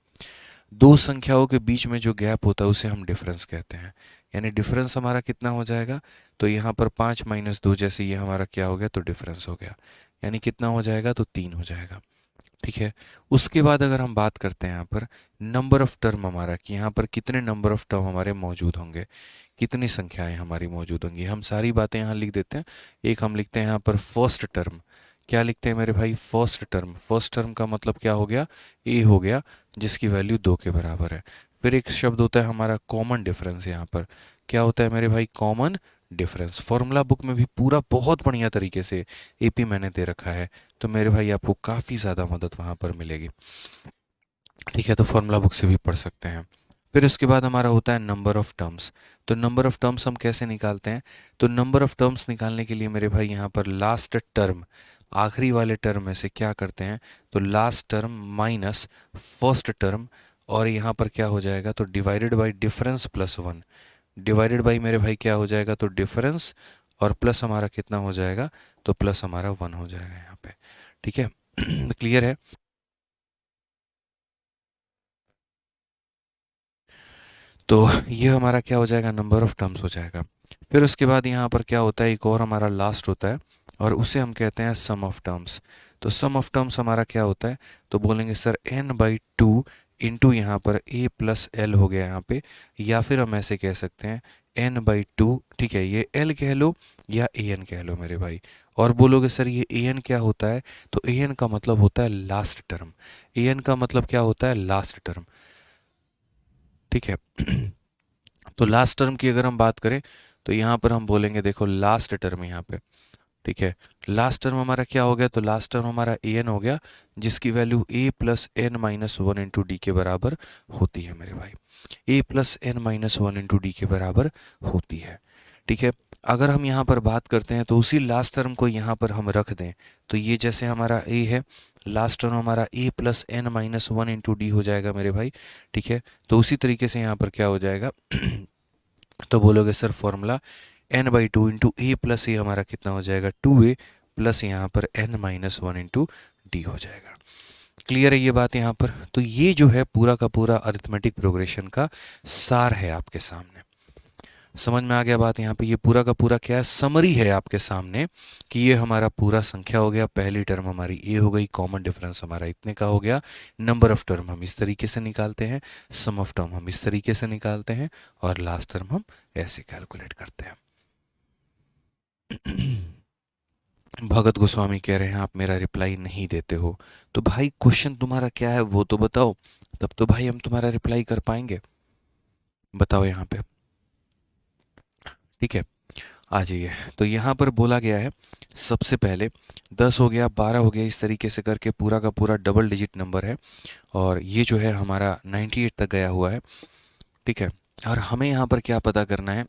दो संख्याओं के बीच में जो गैप होता है उसे हम डिफरेंस कहते हैं। यानी डिफरेंस हमारा कितना हो जाएगा, तो यहाँ पर 5 - 2, जैसे ये हमारा क्या हो गया, तो डिफरेंस हो गया, यानी कितना हो जाएगा, तो 3 हो जाएगा, ठीक है। उसके बाद अगर हम बात करते हैं यहाँ पर नंबर ऑफ टर्म हमारा, कि यहाँ पर कितने नंबर ऑफ टर्म हमारे मौजूद होंगे, कितनी संख्याएं हमारी मौजूद होंगी, हम सारी बातें यहाँ लिख देते हैं। एक हम लिखते हैं यहाँ पर फर्स्ट टर्म। क्या लिखते हैं मेरे भाई, फर्स्ट टर्म। फर्स्ट टर्म का मतलब क्या हो गया, ए हो गया, जिसकी वैल्यू 2 के बराबर है। फिर एक शब्द होता है हमारा कॉमन डिफरेंस। यहाँ पर क्या होता है मेरे भाई, कॉमन डिफरेंस। फॉर्मूला बुक में भी पूरा बहुत बढ़िया तरीके से एपी मैंने दे रखा है, तो मेरे भाई आपको काफ़ी ज़्यादा मदद वहाँ पर मिलेगी, ठीक है। तो फॉर्मूला बुक से भी पढ़ सकते हैं। फिर उसके बाद हमारा होता है नंबर ऑफ टर्म्स। तो नंबर ऑफ टर्म्स हम कैसे निकालते हैं, तो नंबर ऑफ टर्म्स निकालने के लिए मेरे भाई यहाँ पर लास्ट टर्म, आखिरी वाले टर्म में से क्या करते हैं, तो last term minus first term, और यहाँ पर क्या हो जाएगा, तो divided by difference plus 1। Divided by मेरे भाई क्या हो जाएगा, तो डिफरेंस, और प्लस हमारा कितना हो जाएगा, तो प्लस हमारा 1 हो जाएगा यहाँ पे, ठीक है। क्लियर है। तो ये हमारा क्या हो जाएगा, नंबर ऑफ टर्म्स हो जाएगा। फिर उसके बाद यहाँ पर क्या होता है, एक और हमारा लास्ट होता है, और उसे हम कहते हैं सम ऑफ टर्म्स। तो सम ऑफ टर्म्स हमारा क्या होता है, तो बोलेंगे सर n/2 इंटू यहाँ पर a प्लस एल हो गया यहाँ पे, या फिर हम ऐसे कह सकते हैं n/2, ठीक है। ये l कह लो या an कह लो मेरे भाई। और बोलोगे सर ये an क्या होता है, तो an का मतलब होता है लास्ट टर्म। an का मतलब क्या होता है, लास्ट टर्म, ठीक है। तो लास्ट टर्म की अगर हम बात करें, तो यहाँ पर हम बोलेंगे देखो लास्ट टर्म यहाँ पे, ठीक है। लास्ट टर्म हमारा क्या हो गया, तो लास्ट टर्म हमारा ए एन हो गया, जिसकी value a plus n minus 1 into d के बराबर होती है मेरे भाई। a plus n minus 1 into d के बराबर होती है, ठीक है। अगर हम यहाँ पर बात करते हैं, तो उसी लास्ट टर्म को यहाँ पर हम रख दें, तो ये जैसे हमारा a है, लास्ट टर्म हमारा a plus n minus 1 into d हो जाएगा मेरे भाई, ठीक है। तो उसी तरीके से यहाँ पर क्या हो जाएगा, तो बोलोगे सर फॉर्मूला n/2 इंटू ए प्लस ए हमारा कितना हो जाएगा, 2a प्लस यहाँ पर n-1 इंटू डी हो जाएगा। क्लियर है ये बात यहाँ पर। तो ये जो है पूरा का पूरा अरिथमेटिक प्रोग्रेशन का सार है आपके सामने। समझ में आ गया बात यहाँ पे, ये पूरा का पूरा क्या है, समरी है आपके सामने, कि ये हमारा पूरा संख्या हो गया, पहली टर्म हमारी ए हो गई, कॉमन डिफरेंस हमारा इतने का हो गया, नंबर ऑफ टर्म हम इस तरीके से निकालते हैं, सम ऑफ टर्म हम इस तरीके से निकालते हैं, और लास्ट टर्म हम ऐसे कैलकुलेट करते हैं। भगत गोस्वामी कह रहे हैं आप मेरा रिप्लाई नहीं देते हो, तो भाई क्वेश्चन तुम्हारा क्या है वो तो बताओ, तब तो भाई हम तुम्हारा रिप्लाई कर पाएंगे। बताओ यहाँ पे, ठीक है। आ जाइए। तो यहाँ पर बोला गया है सबसे पहले 10 हो गया, 12 हो गया, इस तरीके से करके पूरा का पूरा डबल डिजिट नंबर है और ये जो है हमारा 98 तक गया हुआ है। ठीक है, और हमें यहाँ पर क्या पता करना है,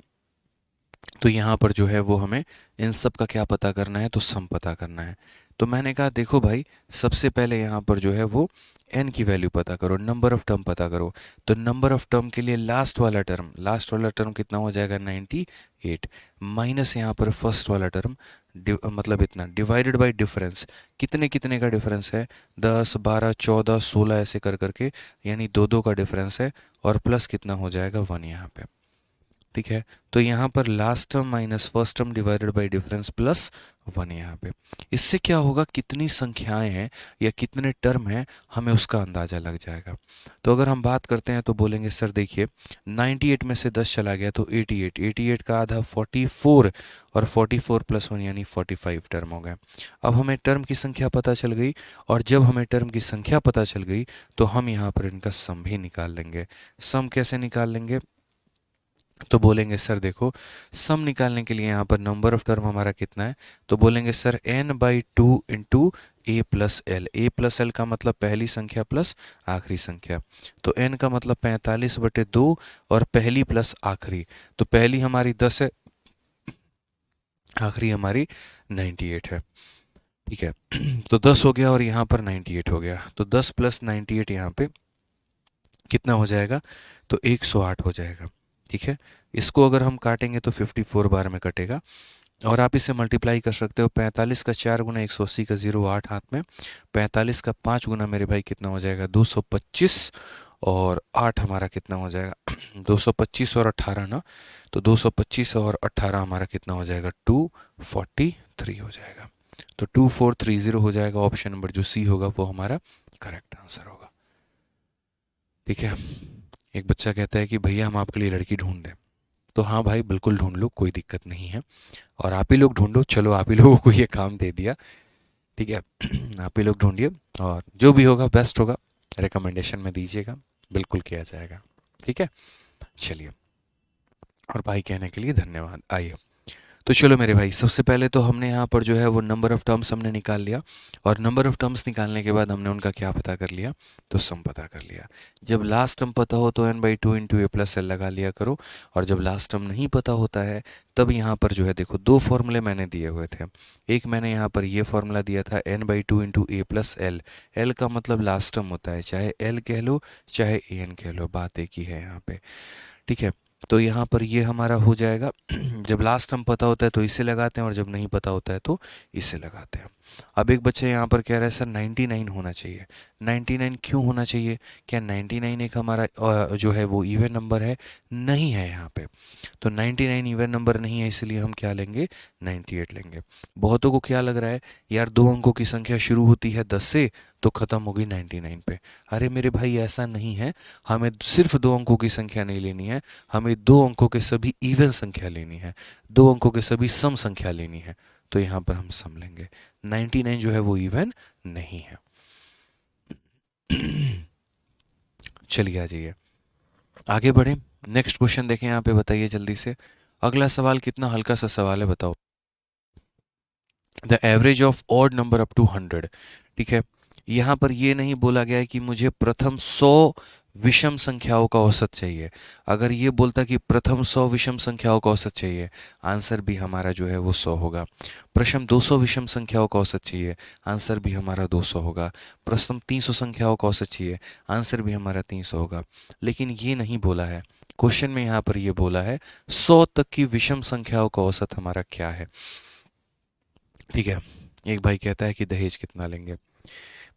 तो यहाँ पर जो है वो हमें इन सब का क्या पता करना है, तो सम पता करना है। तो मैंने कहा देखो भाई, सबसे पहले यहाँ पर जो है वो n की वैल्यू पता करो, नंबर ऑफ टर्म पता करो। तो नंबर ऑफ टर्म के लिए लास्ट वाला टर्म कितना हो जाएगा 98 माइनस यहाँ पर फर्स्ट वाला टर्म मतलब इतना डिवाइडेड बाय डिफरेंस। कितने कितने का डिफरेंस है, 10 12 14 16 ऐसे कर करके, यानी दो दो का डिफरेंस है और प्लस कितना हो जाएगा 1 यहाँ पे। ठीक है, तो यहाँ पर last term minus first term divided by difference plus 1 यहाँ पे। इससे क्या होगा, कितनी संख्याएं हैं या कितने टर्म हैं हमें उसका अंदाज़ा लग जाएगा। तो अगर हम बात करते हैं तो बोलेंगे सर देखिए 98 में से 10 चला गया तो 88, 88 का आधा 44 और 44 प्लस 1 यानी 45 टर्म हो गए। अब हमें टर्म की संख्या पता चल गई और जब हमें टर्म की संख्या पता चल गई तो हम यहाँ पर इनका सम भी निकाल लेंगे। सम कैसे निकाल लेंगे, तो बोलेंगे सर देखो सम निकालने के लिए यहाँ पर नंबर ऑफ टर्म हमारा कितना है, तो बोलेंगे सर n/2 इंटू a+l का मतलब पहली संख्या प्लस आखिरी संख्या। तो n का मतलब 45/2 और पहली प्लस आखिरी, तो पहली हमारी 10 है, आखिरी हमारी 98 है। ठीक है, तो 10 हो गया और यहाँ पर 98 हो गया, तो 10 + 98 यहाँ पे कितना हो जाएगा, तो 108 हो जाएगा। ठीक है, इसको अगर हम काटेंगे तो 54 बार में कटेगा और आप इसे मल्टीप्लाई कर सकते हो। 45 का 4 गुना 180 का 0 8 हाथ में, 45 का 5 गुना मेरे भाई कितना हो जाएगा 225 और 8 हमारा कितना हो जाएगा 225 और 18 ना, तो 225 और 18 हमारा कितना हो जाएगा 243 हो जाएगा। तो 2430 हो जाएगा। ऑप्शन नंबर जो सी होगा वो हमारा करेक्ट आंसर होगा। ठीक है, एक बच्चा कहता है कि भैया हम आपके लिए लड़की ढूंढ दें, तो हाँ भाई बिल्कुल ढूंढ लो, कोई दिक्कत नहीं है। और आप ही लोग ढूंढो, चलो आप ही लोगों को ये काम दे दिया। ठीक है आप ही लोग ढूंढिए और जो भी होगा बेस्ट होगा रिकमेंडेशन में दीजिएगा, बिल्कुल किया जाएगा। ठीक है, चलिए, और भाई कहने के लिए धन्यवाद। आइए, तो चलो मेरे भाई, सबसे पहले तो हमने यहाँ पर जो है वो नंबर ऑफ़ टर्म्स हमने निकाल लिया और नंबर ऑफ़ टर्म्स निकालने के बाद हमने उनका क्या पता कर लिया, तो सम पता कर लिया। जब लास्ट टर्म पता हो तो n/2 इंटू a+l लगा लिया करो, और जब लास्ट टर्म नहीं पता होता है तब यहाँ पर जो है देखो दो फॉर्मूले मैंने दिए हुए थे। एक मैंने यहाँ पर ये फॉर्मूला दिया था n/2 इंटू a+l। l का मतलब लास्ट टर्म होता है, चाहे l कह लो चाहे an कह लो, बात एक ही है यहाँ पे। ठीक है, तो यहाँ पर ये हमारा हो जाएगा जब लास्ट टर्म पता होता है तो इसे लगाते हैं और जब नहीं पता होता है तो इसे लगाते हैं। अब एक बच्चे यहाँ पर कह रहा है सर 99 होना चाहिए। 99 क्यों होना चाहिए, क्या 99 एक हमारा जो है वो इवन नंबर है? नहीं है यहाँ पे, तो 99 इवन नंबर नहीं है, इसलिए हम क्या लेंगे 98 लेंगे। बहुतों को क्या लग रहा है यार, दो अंकों की संख्या शुरू होती है 10 से तो ख़त्म होगी 99 पे। अरे मेरे भाई ऐसा नहीं है, हमें सिर्फ दो अंकों की संख्या नहीं लेनी है, हमें दो अंकों के सभी इवन संख्या लेनी है, दो अंकों के सभी सम संख्या लेनी है। तो यहाँ पर हम सम लेंगे। 99 जो है वो इवन नहीं है। चलिए आ जाइए, आगे बढ़े, नेक्स्ट क्वेश्चन देखें यहाँ पे, बताइए जल्दी से। अगला सवाल कितना हल्का सा सवाल है, बताओ। The average of odd number up to 100। ठीक है, यहाँ पर ये नहीं बोला गया है कि मुझे प्रथम 100 विषम संख्याओं का औसत चाहिए। अगर ये बोलता कि प्रथम 100 विषम संख्याओं का औसत चाहिए, आंसर भी हमारा जो है वो 100 होगा। प्रथम 200 विषम संख्याओं का औसत चाहिए, आंसर भी हमारा 200 होगा। प्रथम 300 संख्याओं का औसत चाहिए, आंसर भी हमारा 300 होगा। लेकिन ये नहीं बोला है क्वेश्चन में, यहाँ पर ये बोला है 100 तक की विषम संख्याओं का औसत हमारा क्या है। ठीक है, एक भाई कहता है कि दहेज कितना लेंगे।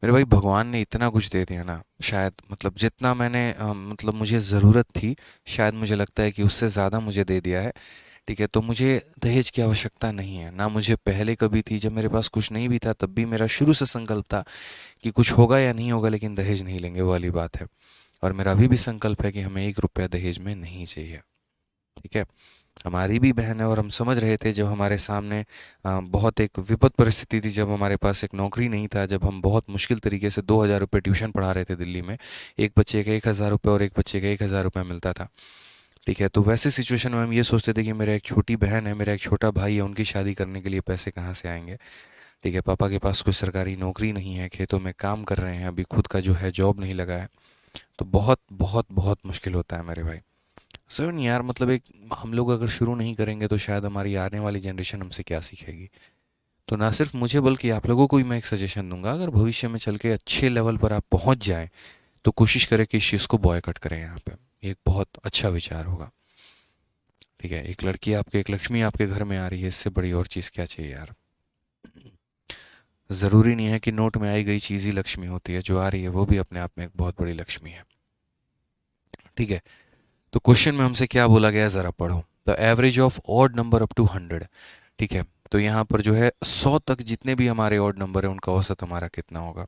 मेरे भाई भगवान ने इतना कुछ दे दिया ना, शायद मतलब जितना मैंने मतलब मुझे ज़रूरत थी, शायद मुझे लगता है कि उससे ज़्यादा मुझे दे दिया है। ठीक है, तो मुझे दहेज की आवश्यकता नहीं है, ना मुझे पहले कभी थी। जब मेरे पास कुछ नहीं भी था तब भी मेरा शुरू से संकल्प था कि कुछ होगा या नहीं होगा लेकिन दहेज नहीं लेंगे, वो वाली बात है। और मेरा अभी भी संकल्प है कि हमें 1 रुपया दहेज में नहीं चाहिए। ठीक है, हमारी भी बहन है और हम समझ रहे थे जब हमारे सामने बहुत एक विपद परिस्थिति थी, जब हमारे पास एक नौकरी नहीं था, जब हम बहुत मुश्किल तरीके से 2,000 रुपये ट्यूशन पढ़ा रहे थे दिल्ली में। एक बच्चे का 1,000 रुपये और एक बच्चे का 1,000 रुपये मिलता था। ठीक है, तो वैसे सिचुएशन में हम ये सोचते थे कि मेरा एक छोटी बहन है, मेरा एक छोटा भाई है, उनकी शादी करने के लिए पैसे कहाँ से आएंगे। ठीक है, पापा के पास कोई सरकारी नौकरी नहीं है, खेतों में काम कर रहे हैं, अभी खुद का जो है जॉब नहीं लगा है। तो बहुत बहुत बहुत मुश्किल होता है मेरे भाई। सो नहीं यार, मतलब एक हम लोग अगर शुरू नहीं करेंगे तो शायद हमारी आने वाली जनरेशन हमसे क्या सीखेगी। तो ना सिर्फ मुझे बल्कि आप लोगों को भी मैं एक सजेशन दूंगा, अगर भविष्य में चल के अच्छे लेवल पर आप पहुंच जाएं तो कोशिश करें कि इस चीज़ को बॉयकट करें यहाँ पे। ये एक बहुत अच्छा विचार होगा। ठीक है, एक लड़की आपके, एक लक्ष्मी आपके घर में आ रही है, इससे बड़ी और चीज़ क्या चाहिए यार। ज़रूरी नहीं है कि नोट में आई गई चीज़ ही लक्ष्मी होती है, जो आ रही है वो भी अपने आप में एक बहुत बड़ी लक्ष्मी है। ठीक है, तो क्वेश्चन में हमसे क्या बोला गया है ज़रा पढ़ो। The average of odd number up to 100। ठीक है, तो यहाँ पर जो है 100 तक जितने भी हमारे ऑड नंबर है उनका औसत हमारा कितना होगा।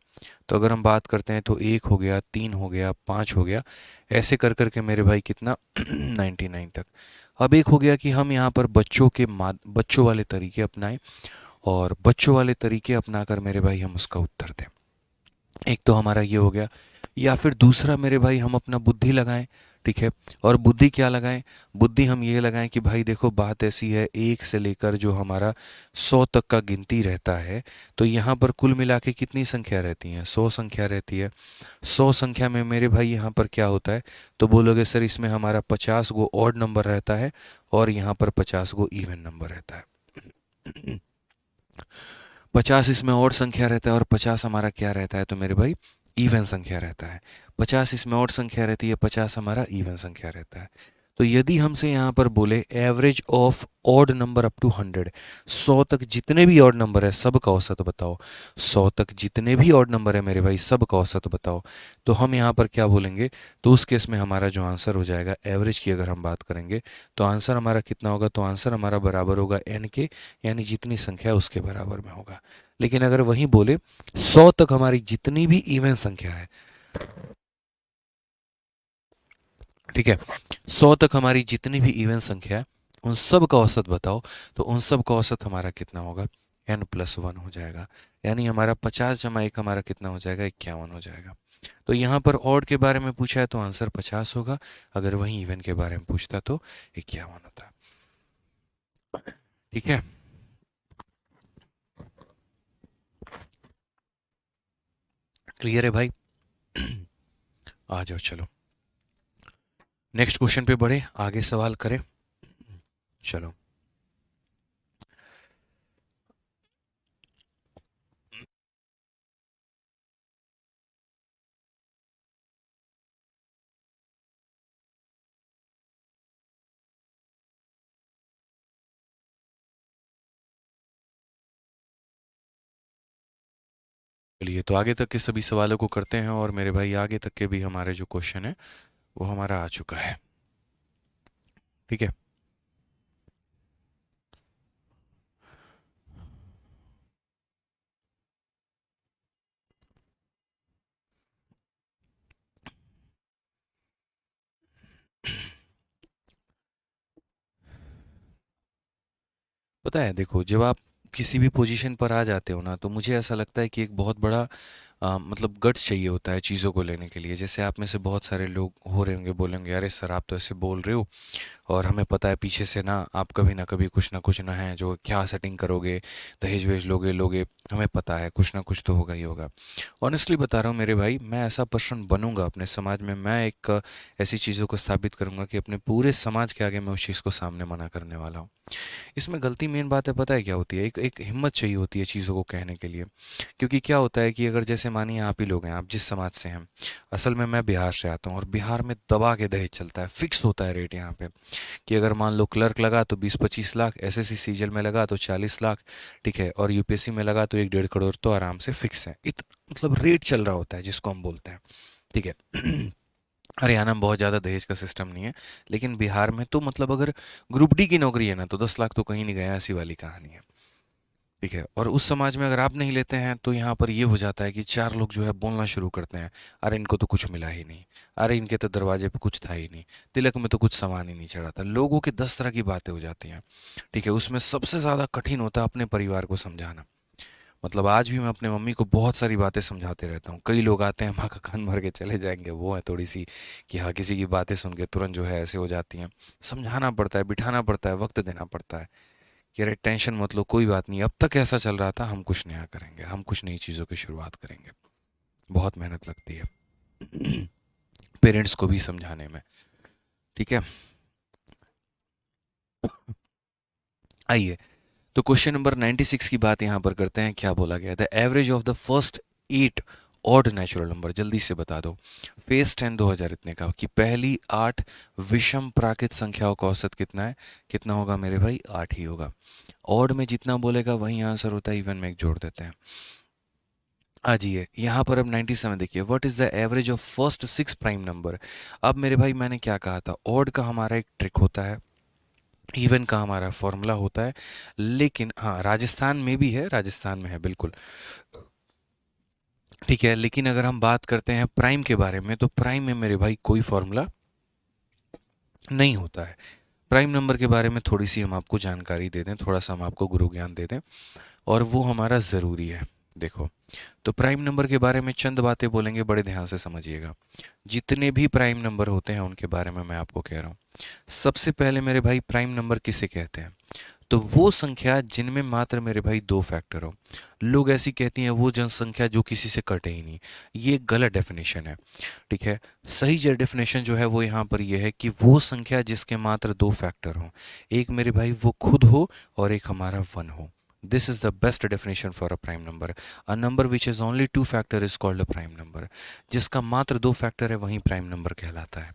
तो अगर हम बात करते हैं तो 1 हो गया, 3 हो गया, 5 हो गया, ऐसे कर करके मेरे भाई कितना 99 तक। अब एक हो गया कि हम यहाँ पर बच्चों वाले तरीके अपनाएं, और बच्चों वाले तरीके अपना कर मेरे भाई हम उसका उत्तर दें। एक तो हमारा ये हो गया, या फिर दूसरा मेरे भाई हम अपना बुद्धि लगाएं। ठीक है, और बुद्धि क्या लगाएं? बुद्धि हम ये लगाएं कि भाई देखो बात ऐसी है, 1 से लेकर जो हमारा 100 तक का गिनती रहता है, तो यहाँ पर कुल मिला के कितनी संख्या रहती है? 100 संख्या रहती है। 100 संख्या में मेरे भाई यहाँ पर क्या होता है? तो बोलोगे सर इसमें हमारा 50 गो ऑड नंबर रहता है और यहाँ पर 50 गो इवन नंबर रहता है। 50 इसमें और संख्या रहता है और 50 हमारा क्या रहता है? तो मेरे भाई इवन संख्या रहता है। 50 इसमें और संख्या रहती है, 50 हमारा इवन संख्या रहता है। तो यदि हमसे यहाँ पर बोले average of odd number up to 100, 100 तक जितने भी ऑड नंबर है सब का औसत बताओ। 100 तक जितने भी ऑड नंबर है मेरे भाई सब का औसत बताओ। तो हम यहाँ पर क्या बोलेंगे? तो उस केस में हमारा जो आंसर हो जाएगा एवरेज की अगर हम बात करेंगे, तो आंसर हमारा कितना होगा? तो आंसर हमारा बराबर होगा एन के, यानी जितनी संख्या उसके बराबर में होगा। लेकिन अगर वहीं बोले 100 तक हमारी जितनी भी इवन संख्या है, ठीक है, 100 तक हमारी जितनी भी इवन संख्या है उन सब का औसत बताओ। तो उन सब का औसत हमारा कितना होगा? n+1 हो जाएगा। यानी हमारा 50 जमा 1 हमारा कितना हो जाएगा? 51 हो जाएगा। तो यहाँ पर ऑड के बारे में पूछा है तो आंसर 50 होगा, अगर वहीं इवन के बारे में पूछता तो 51 होता। ठीक है, क्लियर है भाई? आ जाओ चलो नेक्स्ट क्वेश्चन पे बढ़े, आगे सवाल करें। चलो, चलिए तो आगे तक के सभी सवालों को करते हैं, और मेरे भाई आगे तक के भी हमारे जो क्वेश्चन है वो हमारा आ चुका है। ठीक है, पता है देखो, जब आप किसी भी पोजीशन पर आ जाते हो ना, तो मुझे ऐसा लगता है कि एक बहुत बड़ा मतलब गट्स चाहिए होता है चीज़ों को लेने के लिए। जैसे आप में से बहुत सारे लोग हो रहे होंगे, बोलेंगे अरे सर आप तो ऐसे बोल रहे हो, और हमें पता है पीछे से आप कभी ना कुछ ना है जो क्या सेटिंग करोगे, दहेज वहेज लोगे लोगे, हमें पता है कुछ ना कुछ तो होगा ही होगा। ऑनेस्टली बता रहा हूँ मेरे भाई, मैं ऐसा पर्सन बनूंगा अपने समाज में, मैं एक ऐसी चीज़ों को स्थापित करूंगा कि अपने पूरे समाज के आगे मैं उस चीज़ को सामने मना करने वाला हूँ। इसमें गलती मेन बात है पता है क्या होती है? एक एक हिम्मत चाहिए होती है चीज़ों को कहने के लिए। क्योंकि क्या होता है कि अगर जैसे मानिए आप ही लोग हैं, आप जिस समाज से हैं, असल में मैं बिहार से आता हूँ, और बिहार में दबा के दहेज चलता है, फिक्स होता है रेट यहाँ पे। कि अगर मान लो क्लर्क लगा तो 20-25 लाख, एसएससी सीजीएल में लगा तो 40 लाख, ठीक है, और यूपीएससी में लगा तो 1-1.5 करोड़, तो आराम से फिक्स है। मतलब रेट चल रहा होता है जिसको हम बोलते हैं। ठीक है। हरियाणा में बहुत ज़्यादा दहेज का सिस्टम नहीं है, लेकिन बिहार में तो मतलब अगर ग्रुप डी की नौकरी है ना तो 10 लाख तो कहीं नहीं गया, ऐसी वाली कहानी है। ठीक है, और उस समाज में अगर आप नहीं लेते हैं तो यहाँ पर ये हो जाता है कि 4 लोग जो है बोलना शुरू करते हैं, अरे इनको तो कुछ मिला ही नहीं, अरे इनके तो दरवाजे पे कुछ था ही नहीं, तिलक में तो कुछ सामान ही नहीं चढ़ा था। लोगों के 10 तरह की बातें हो जाती हैं। ठीक है, उसमें सबसे ज़्यादा कठिन होता है अपने परिवार को समझाना। मतलब आज भी मैं अपने मम्मी को बहुत सारी बातें समझाते रहता हूँ। कई लोग आते हैं माँ का कान भर के चले जाएंगे, वो है थोड़ी सी कि हाँ किसी की बातें सुन के तुरंत जो है ऐसे हो जाती हैं। समझाना पड़ता है, बिठाना पड़ता है, वक्त देना पड़ता है कि अरे टेंशन मत लो, कोई बात नहीं, अब तक ऐसा चल रहा था, हम कुछ नया करेंगे, हम कुछ नई चीज़ों की शुरुआत करेंगे। बहुत मेहनत लगती है पेरेंट्स को भी समझाने में। ठीक है, आइए तो क्वेश्चन नंबर 96 की बात यहाँ पर करते हैं। क्या बोला गया? The average of the first 8 odd natural number, जल्दी से बता दो। फेस 10 2000 इतने का कि पहली 8 विषम प्राकृत संख्याओं का औसत कितना है? कितना होगा मेरे भाई? 8 ही होगा। ऑड में जितना बोलेगा वही आंसर होता है, इवन में एक जोड़ देते हैं। आ जाइए यहाँ पर अब 97 देखिए, what is the average of first 6 prime number. अब मेरे भाई मैंने क्या कहा था, ऑड का हमारा एक ट्रिक होता है, इवन का हमारा फॉर्मूला होता है, लेकिन हाँ राजस्थान में भी है, राजस्थान में है बिल्कुल, ठीक है। लेकिन अगर हम बात करते हैं प्राइम के बारे में, तो प्राइम में मेरे भाई कोई फॉर्मूला नहीं होता है। प्राइम नंबर के बारे में थोड़ी सी हम आपको जानकारी दे दें, थोड़ा सा हम आपको गुरु ज्ञान दे दें, और वो हमारा ज़रूरी है। देखो, तो प्राइम नंबर के बारे में चंद बातें बोलेंगे, बड़े ध्यान से समझिएगा। जितने भी प्राइम नंबर होते हैं उनके बारे में मैं आपको कह रहा हूँ। सबसे पहले मेरे भाई प्राइम नंबर किसे कहते हैं? तो वो संख्या जिनमें मात्र मेरे भाई 2 फैक्टर हो। लोग ऐसी कहती हैं वो जनसंख्या जो किसी से कटे ही नहीं। ये गलत डेफिनेशन है, ठीक है। सही जो डेफिनेशन जो है वो यहाँ पर ये है कि वो संख्या जिसके मात्र 2 फैक्टर हो। एक मेरे भाई वो खुद हो और एक हमारा 1 हो। This is the best definition for a prime number. A number which is only 2 factor is called a prime number. जिसका मात्र 2 फैक्टर है वही प्राइम नंबर कहलाता है,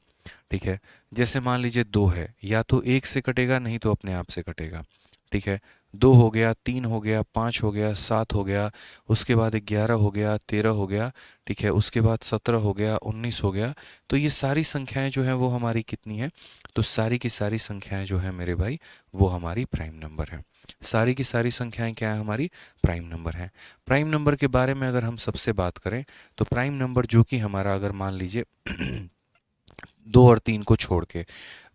ठीक है। जैसे मान लीजिए 2 है, या तो 1 से कटेगा, नहीं तो अपने आप से कटेगा, ठीक है। 2 हो गया, 3 हो गया, 5 हो गया, 7 हो गया, उसके बाद 11 हो गया, 13 हो गया, ठीक है। उसके बाद 17 हो गया, 19 हो गया। तो ये सारी संख्याएं जो हैं वो हमारी कितनी है? तो सारी की सारी संख्याएं जो है मेरे भाई वो हमारी प्राइम नंबर है। सारी की सारी संख्याएं क्या है? हमारी प्राइम नंबर है। प्राइम नंबर के बारे में अगर हम सबसे बात करें, तो प्राइम नंबर जो कि हमारा, अगर मान लीजिए 2 और 3 को छोड़ के,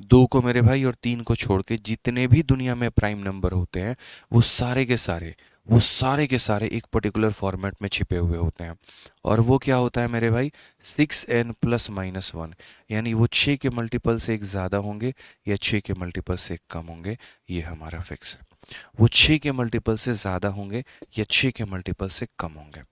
2 को मेरे भाई और 3 को छोड़ के जितने भी दुनिया में प्राइम नंबर होते हैं वो सारे के सारे, वो सारे के सारे एक पर्टिकुलर फॉर्मेट में छिपे हुए होते हैं। और वो क्या होता है मेरे भाई? 6n ± 1, यानी वो 6 के मल्टीपल से एक ज़्यादा होंगे या 6 के मल्टीपल से एक कम होंगे, ये हमारा फिक्स है। वो 6 के मल्टीपल से ज़्यादा होंगे या 6 के मल्टीपल से कम होंगे।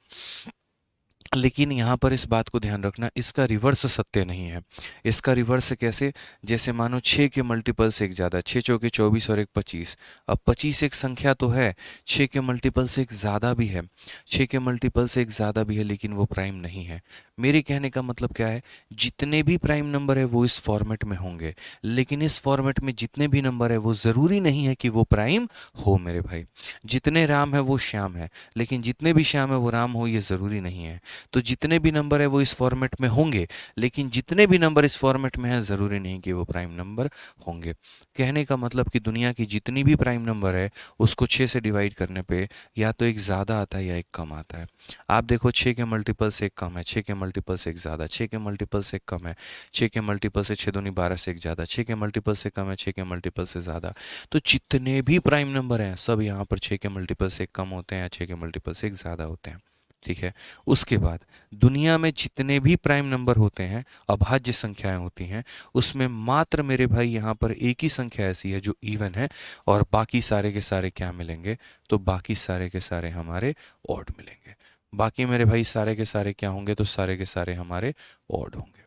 लेकिन यहाँ पर इस बात को ध्यान रखना, इसका रिवर्स सत्य नहीं है। इसका रिवर्स कैसे? जैसे मानो 6 के मल्टीपल से एक ज़्यादा, 6 चौके 24 और एक 25। अब 25 एक संख्या तो है, 6 के मल्टीपल से एक ज़्यादा भी है, 6 के मल्टीपल से एक ज़्यादा भी है, लेकिन वो प्राइम नहीं है। मेरे कहने का मतलब क्या है? जितने भी प्राइम नंबर है वो इस फॉर्मेट में होंगे, लेकिन इस फॉर्मेट में जितने भी नंबर है वो ज़रूरी नहीं है कि वो प्राइम हो मेरे भाई। जितने राम है वो श्याम है, लेकिन जितने भी श्याम है वो राम हो, ये ज़रूरी नहीं है। तो जितने भी नंबर है वो इस फॉर्मेट में होंगे, लेकिन जितने भी नंबर इस फॉर्मेट में हैं ज़रूरी नहीं कि वो प्राइम नंबर होंगे। कहने का मतलब कि दुनिया की जितनी भी प्राइम नंबर है उसको 6 से डिवाइड करने पे या तो एक ज़्यादा आता है या एक कम आता है। आप देखो, 6 के मल्टीपल से एक कम है, 6 के मल्टीपल से एक ज़्यादा, 6 के मल्टीपल से एक कम है, 6 के मल्टीपल से 6 दूनी 12 से एक ज़्यादा, 6 के मल्टीपल से कम है, 6 के मल्टीपल से ज़्यादा। तो जितने भी प्राइम नंबर हैं सब यहाँ पर 6 के मल्टीपल से कम होते हैं या 6 के मल्टीपल से एक ज़्यादा होते हैं, ठीक है। उसके बाद दुनिया में जितने भी प्राइम नंबर होते हैं, अभाज्य संख्याएं होती हैं, उसमें मात्र मेरे भाई यहाँ पर एक ही संख्या ऐसी है जो इवन है, और बाकी सारे के सारे क्या मिलेंगे? तो बाकी सारे के सारे हमारे ऑड मिलेंगे। बाकी मेरे भाई सारे के सारे क्या होंगे? तो सारे के सारे हमारे ऑड होंगे।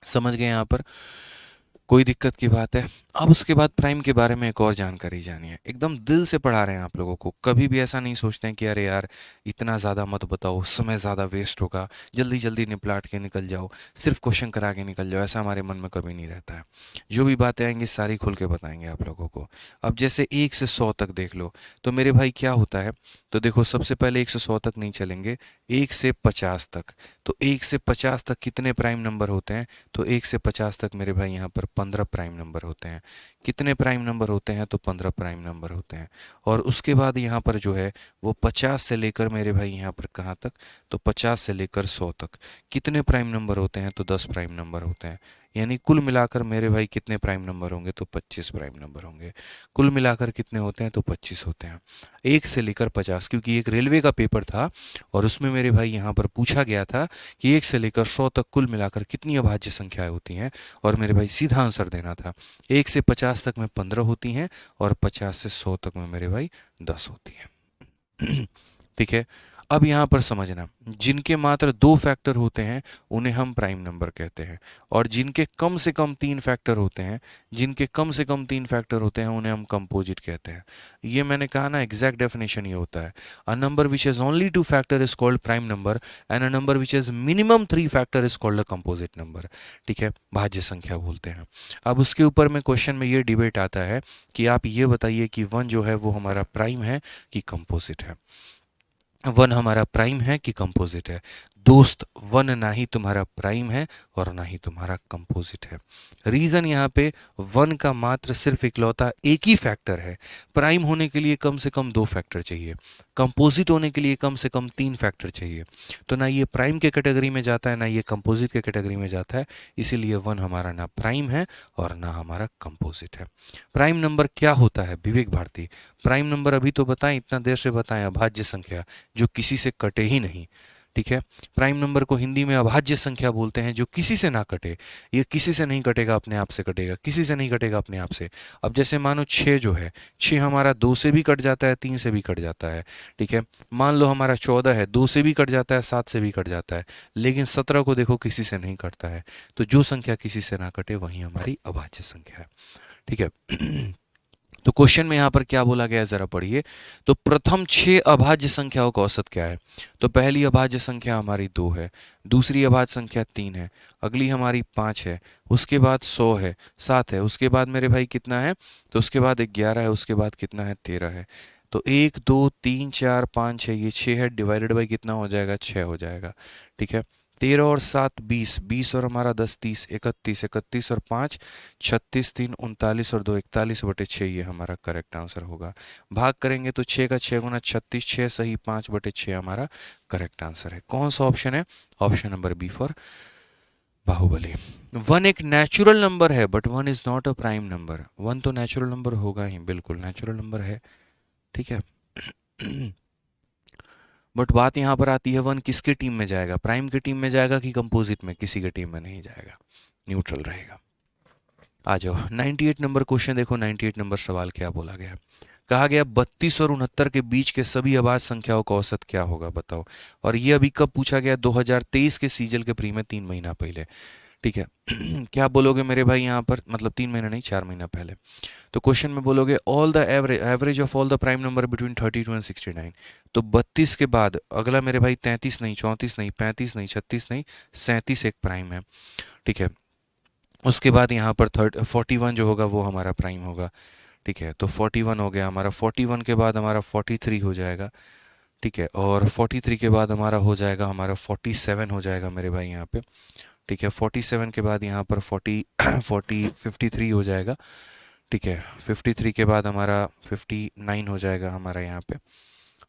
समझ गए यहाँ पर? कोई दिक्कत की बात है? अब उसके बाद प्राइम के बारे में एक और जानकारी जानिए, एकदम दिल से पढ़ा रहे हैं आप लोगों को। कभी भी ऐसा नहीं सोचते हैं कि अरे यार इतना ज़्यादा मत बताओ, समय ज़्यादा वेस्ट होगा, जल्दी जल्दी निपलाट के निकल जाओ, सिर्फ क्वेश्चन करा के निकल जाओ, ऐसा हमारे मन में कभी नहीं रहता है। जो भी बातें आएंगी सारी खुल के बताएंगे आप लोगों को। अब जैसे 1 से 100 तक देख लो, तो मेरे भाई क्या होता है? तो देखो, सबसे पहले 1 से 100 तक नहीं चलेंगे, 1 से 50 तक। तो 1 से 50 तक कितने प्राइम नंबर होते हैं? तो 1 से 50 तक मेरे भाई यहाँ पर 15 प्राइम नंबर होते हैं। कितने प्राइम नंबर होते हैं? तो 15 प्राइम नंबर होते हैं। और उसके बाद यहाँ पर जो है वो 50 से लेकर मेरे भाई यहाँ पर कहाँ तक? तो 50 से लेकर 100 तक कितने प्राइम नंबर होते हैं? तो 10 प्राइम नंबर होते हैं। यानी कुल मिलाकर मेरे भाई कितने प्राइम नंबर होंगे, तो 25 प्राइम नंबर होंगे। कुल मिलाकर कितने होते हैं, तो 25 होते हैं। 1 से लेकर 50, क्योंकि एक रेलवे का पेपर था और उसमें मेरे भाई यहाँ पर पूछा गया था कि 1 से लेकर 100 तक कुल मिलाकर कितनी अभाज्य संख्याएं होती हैं, और मेरे भाई सीधा आंसर देना था। 1 से 50 तक में 15 होती हैं, और 50 से 100 तक में मेरे भाई 10 होती हैं। ठीक है। अब यहाँ पर समझना, जिनके मात्र 2 फैक्टर होते हैं उन्हें हम प्राइम नंबर कहते हैं, और जिनके कम से कम 3 फैक्टर होते हैं, जिनके कम से कम 3 फैक्टर होते हैं उन्हें हम कंपोजिट कहते हैं। ये मैंने कहा ना, एग्जैक्ट डेफिनेशन ये होता है, a number which has only 2 factor is called prime number, and a number which has minimum 3 factor is called a composite number. ठीक है, भाज्य संख्या बोलते हैं। अब उसके ऊपर में क्वेश्चन में ये डिबेट आता है कि आप ये बताइए कि 1 जो है वो हमारा प्राइम है कि कंपोजिट है। 1 हमारा प्राइम है कि कंपोजिट है? दोस्त, 1 ना ही तुम्हारा प्राइम है और ना ही तुम्हारा कंपोजिट है। रीजन यहाँ पे 1 का मात्र सिर्फ इकलौता एक ही फैक्टर है। प्राइम होने के लिए कम से कम 2 फैक्टर चाहिए, कंपोजिट होने के लिए कम से कम 3 फैक्टर चाहिए। तो ना ये प्राइम के कैटेगरी में जाता है, ना ये कंपोजिट के कैटेगरी में जाता है, इसीलिए 1 हमारा ना प्राइम है और ना हमारा कंपोजिट है। प्राइम नंबर क्या होता है विवेक भारती? प्राइम नंबर अभी तो बताएं, इतना देर से बताएं, अभाज्य संख्या जो किसी से कटे ही नहीं। ठीक है, प्राइम नंबर को हिंदी में अभाज्य संख्या बोलते हैं, जो किसी से ना कटे। ये किसी से नहीं कटेगा, अपने आप से कटेगा, किसी से नहीं कटेगा, अपने आप से। अब जैसे मानो 6 जो है, 6 हमारा 2 से भी कट जाता है, 3 से भी कट जाता है। ठीक है, मान लो हमारा 14 है, 2 से भी कट जाता है, 7 से भी कट जाता है, लेकिन 17 को देखो किसी से नहीं कटता है। तो जो संख्या किसी से ना कटे वही हमारी अभाज्य संख्या है। ठीक है। तो क्वेश्चन में यहाँ पर क्या बोला गया है जरा पढ़िए। तो प्रथम 6 अभाज्य संख्याओं का औसत क्या है? तो पहली अभाज्य संख्या हमारी 2 है, दूसरी अभाज्य संख्या 3 है, अगली हमारी 5 है, उसके बाद 100 है, 7 है, उसके बाद मेरे भाई कितना है, तो उसके बाद 11 है, उसके बाद कितना है, 13 है। तो 1 2 3 4 5 6, ये 6 है, डिवाइडेड बाई कितना हो जाएगा, 6 हो जाएगा। ठीक है, 13 और 7 20, 20 और हमारा 10 30, 31, 31 और 5 36, 3 39 और 2 41/6, ये हमारा करेक्ट आंसर होगा। भाग करेंगे तो 6 का 6 गुना 36, 6 सही 5/6 हमारा करेक्ट आंसर है। कौन सा ऑप्शन है? Option number B for Baahubali. 1 एक नेचुरल नंबर है, but 1 is not a prime number. 1 तो नेचुरल नंबर होगा ही, बिल्कुल नेचुरल नंबर है। ठीक है। बट बात यहाँ पर आती है, 1 किसके टीम में जाएगा? प्राइम की टीम में जाएगा कि कंपोजिट में? किसी के टीम में नहीं जाएगा, न्यूट्रल रहेगा। आ जाओ 98 नंबर क्वेश्चन देखो। 98 नंबर सवाल क्या बोला गया? कहा गया 32 और 69 के बीच के सभी अभाज्य संख्याओं का औसत क्या होगा, बताओ। और ये अभी कब पूछा गया? 2023 के सीजल के प्री में 3 महीना पहले। ठीक है। क्या बोलोगे मेरे भाई यहाँ पर? मतलब 3 महीना नहीं, 4 महीना पहले। तो क्वेश्चन में बोलोगे all the average of all the prime number between 32 and 69। तो 32 के बाद अगला मेरे भाई 33 नहीं, 34 नहीं, 35 नहीं, 36 नहीं, 37 एक प्राइम है। ठीक है, उसके बाद यहाँ पर 41 जो होगा वो हमारा प्राइम होगा। ठीक है, तो 41 हो गया हमारा। 41 के बाद हमारा 43 हो जाएगा। ठीक है, और 43 के बाद हमारा हो जाएगा, हमारा 47 हो जाएगा मेरे भाई यहाँ पे। ठीक है, 47 के बाद यहाँ पर 53 हो जाएगा। ठीक है, 53 के बाद हमारा 59 हो जाएगा हमारा यहाँ पे,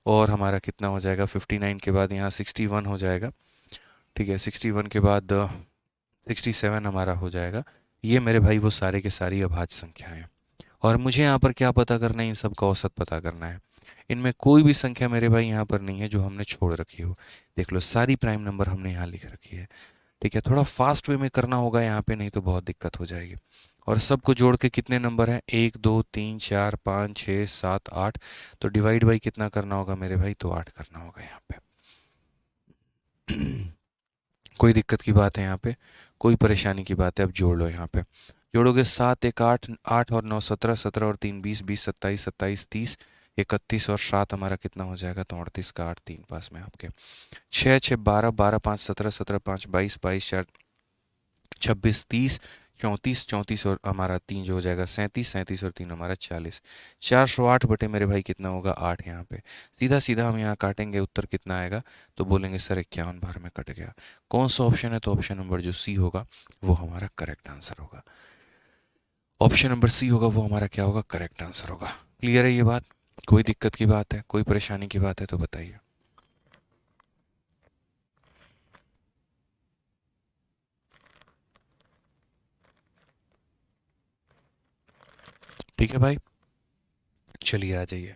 और हमारा कितना हो जाएगा, 59 के बाद यहाँ 61 हो जाएगा। ठीक है, 61 के बाद 67 हमारा हो जाएगा। ये मेरे भाई वो सारे के सारी अभाज्य संख्याएं हैं। और मुझे यहाँ पर क्या पता करना है? इन सब का औसत पता करना है। इनमें कोई भी संख्या मेरे भाई यहाँ पर नहीं है जो हमने छोड़ रखी हो। देख लो, सारी प्राइम नंबर हमने यहाँ लिख रखी है। ठीक है, थोड़ा फास्ट वे में करना होगा यहाँ पे, नहीं तो बहुत दिक्कत हो जाएगी। और सबको जोड़ के कितने नंबर हैं? 1 2 3 4 5 6 7 8। तो डिवाइड बाई कितना करना होगा मेरे भाई? तो 8 करना होगा यहाँ पे। कोई दिक्कत की बात है यहाँ पे? कोई परेशानी की बात है? अब जोड़ लो यहाँ पे। जोड़ोगे 7 1 8, 8 और 9 17, 17 और 3 20, 20 27 27 30 31, और 7 हमारा कितना हो जाएगा? तो 38 का 8 3 पास में आपके। 6 6 12, 12 5 17, 17 5 22, 22 4 26 30, 34 34 और हमारा 3 जो हो जाएगा 37, 37 और 3 हमारा 40। 408 बटे मेरे भाई कितना होगा? 8 यहाँ पे। सीधा सीधा हम यहाँ काटेंगे, उत्तर कितना आएगा? तो बोलेंगे सर 51 बार में कट गया। कौन सा ऑप्शन है? तो ऑप्शन नंबर जो सी होगा वो हमारा करेक्ट आंसर होगा। ऑप्शन नंबर सी होगा वो हमारा क्या होगा? करेक्ट आंसर होगा। क्लियर है ये बात? कोई दिक्कत की बात है, कोई परेशानी की बात है तो बताइए। ठीक है भाई, चलिए आ जाइए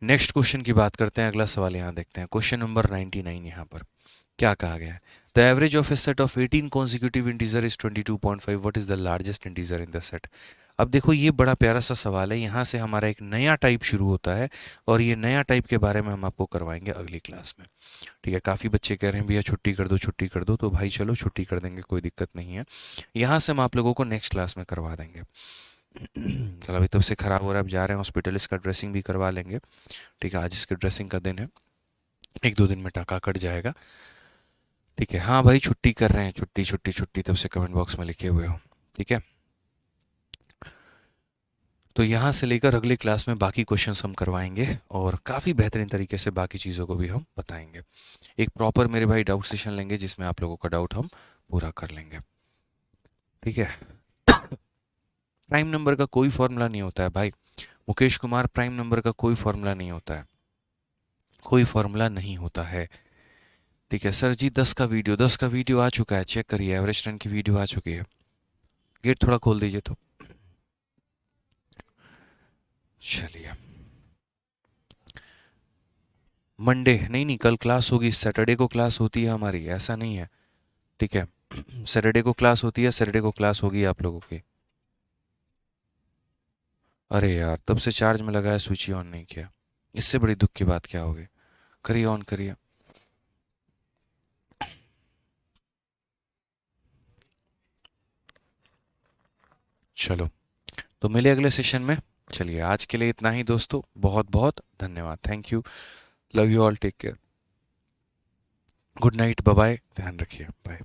नेक्स्ट क्वेश्चन की बात करते हैं। अगला सवाल यहाँ देखते हैं, क्वेश्चन नंबर 99। यहाँ पर क्या कहा गया है? The average of A set of 18 consecutive integer is 22.5, what is the largest integer in the set? अब देखो ये बड़ा प्यारा सा सवाल है, यहाँ से हमारा एक नया टाइप शुरू होता है और ये नया टाइप के बारे में हम आपको करवाएंगे अगली क्लास में। ठीक है, काफ़ी बच्चे कह रहे हैं भैया छुट्टी कर दो छुट्टी कर दो, तो भाई चलो छुट्टी कर देंगे, कोई दिक्कत नहीं है। यहाँ से हम आप लोगों को नेक्स्ट क्लास में करवा देंगे। चलो अभी तब से ख़राब हो रहा है, अब जा रहे हैं हॉस्पिटल, इसका ड्रेसिंग भी करवा लेंगे। ठीक है, आज इसके ड्रेसिंग का दिन है, एक दो दिन में टाका कट जाएगा। ठीक है, हाँ भाई छुट्टी कर रहे हैं, छुट्टी छुट्टी छुट्टी तब से कमेंट बॉक्स में लिखे हुए हो। ठीक है, तो यहाँ से लेकर अगली क्लास में बाकी क्वेश्चंस हम करवाएंगे और काफ़ी बेहतरीन तरीके से बाकी चीज़ों को भी हम बताएंगे। एक प्रॉपर मेरे भाई डाउट सेशन लेंगे जिसमें आप लोगों का डाउट हम पूरा कर लेंगे। ठीक है, प्राइम नंबर का कोई फॉर्मूला नहीं होता है भाई मुकेश कुमार, प्राइम नंबर का कोई फॉर्मूला नहीं होता है, कोई फॉर्मूला नहीं होता है। ठीक है सर जी, 10 का वीडियो आ चुका है, चेक करिए, एवरेज टर्न की वीडियो आ चुकी है। गेट थोड़ा खोल दीजिए तो। चलिए, मंडे नहीं नहीं, कल क्लास होगी, सैटरडे को क्लास होती है हमारी, ऐसा नहीं है। ठीक है, सैटरडे को क्लास होती है, सैटरडे को क्लास होगी आप लोगों की। अरे यार, तब से चार्ज में लगाया, स्विच ही ऑन नहीं किया, इससे बड़ी दुख की बात क्या होगी? करिए, ऑन करिए। चलो, तो मिले अगले सेशन में। चलिए आज के लिए इतना ही दोस्तों, बहुत बहुत धन्यवाद, thank you, love you all, take care, good night, bye bye, ध्यान रखिए, बाय।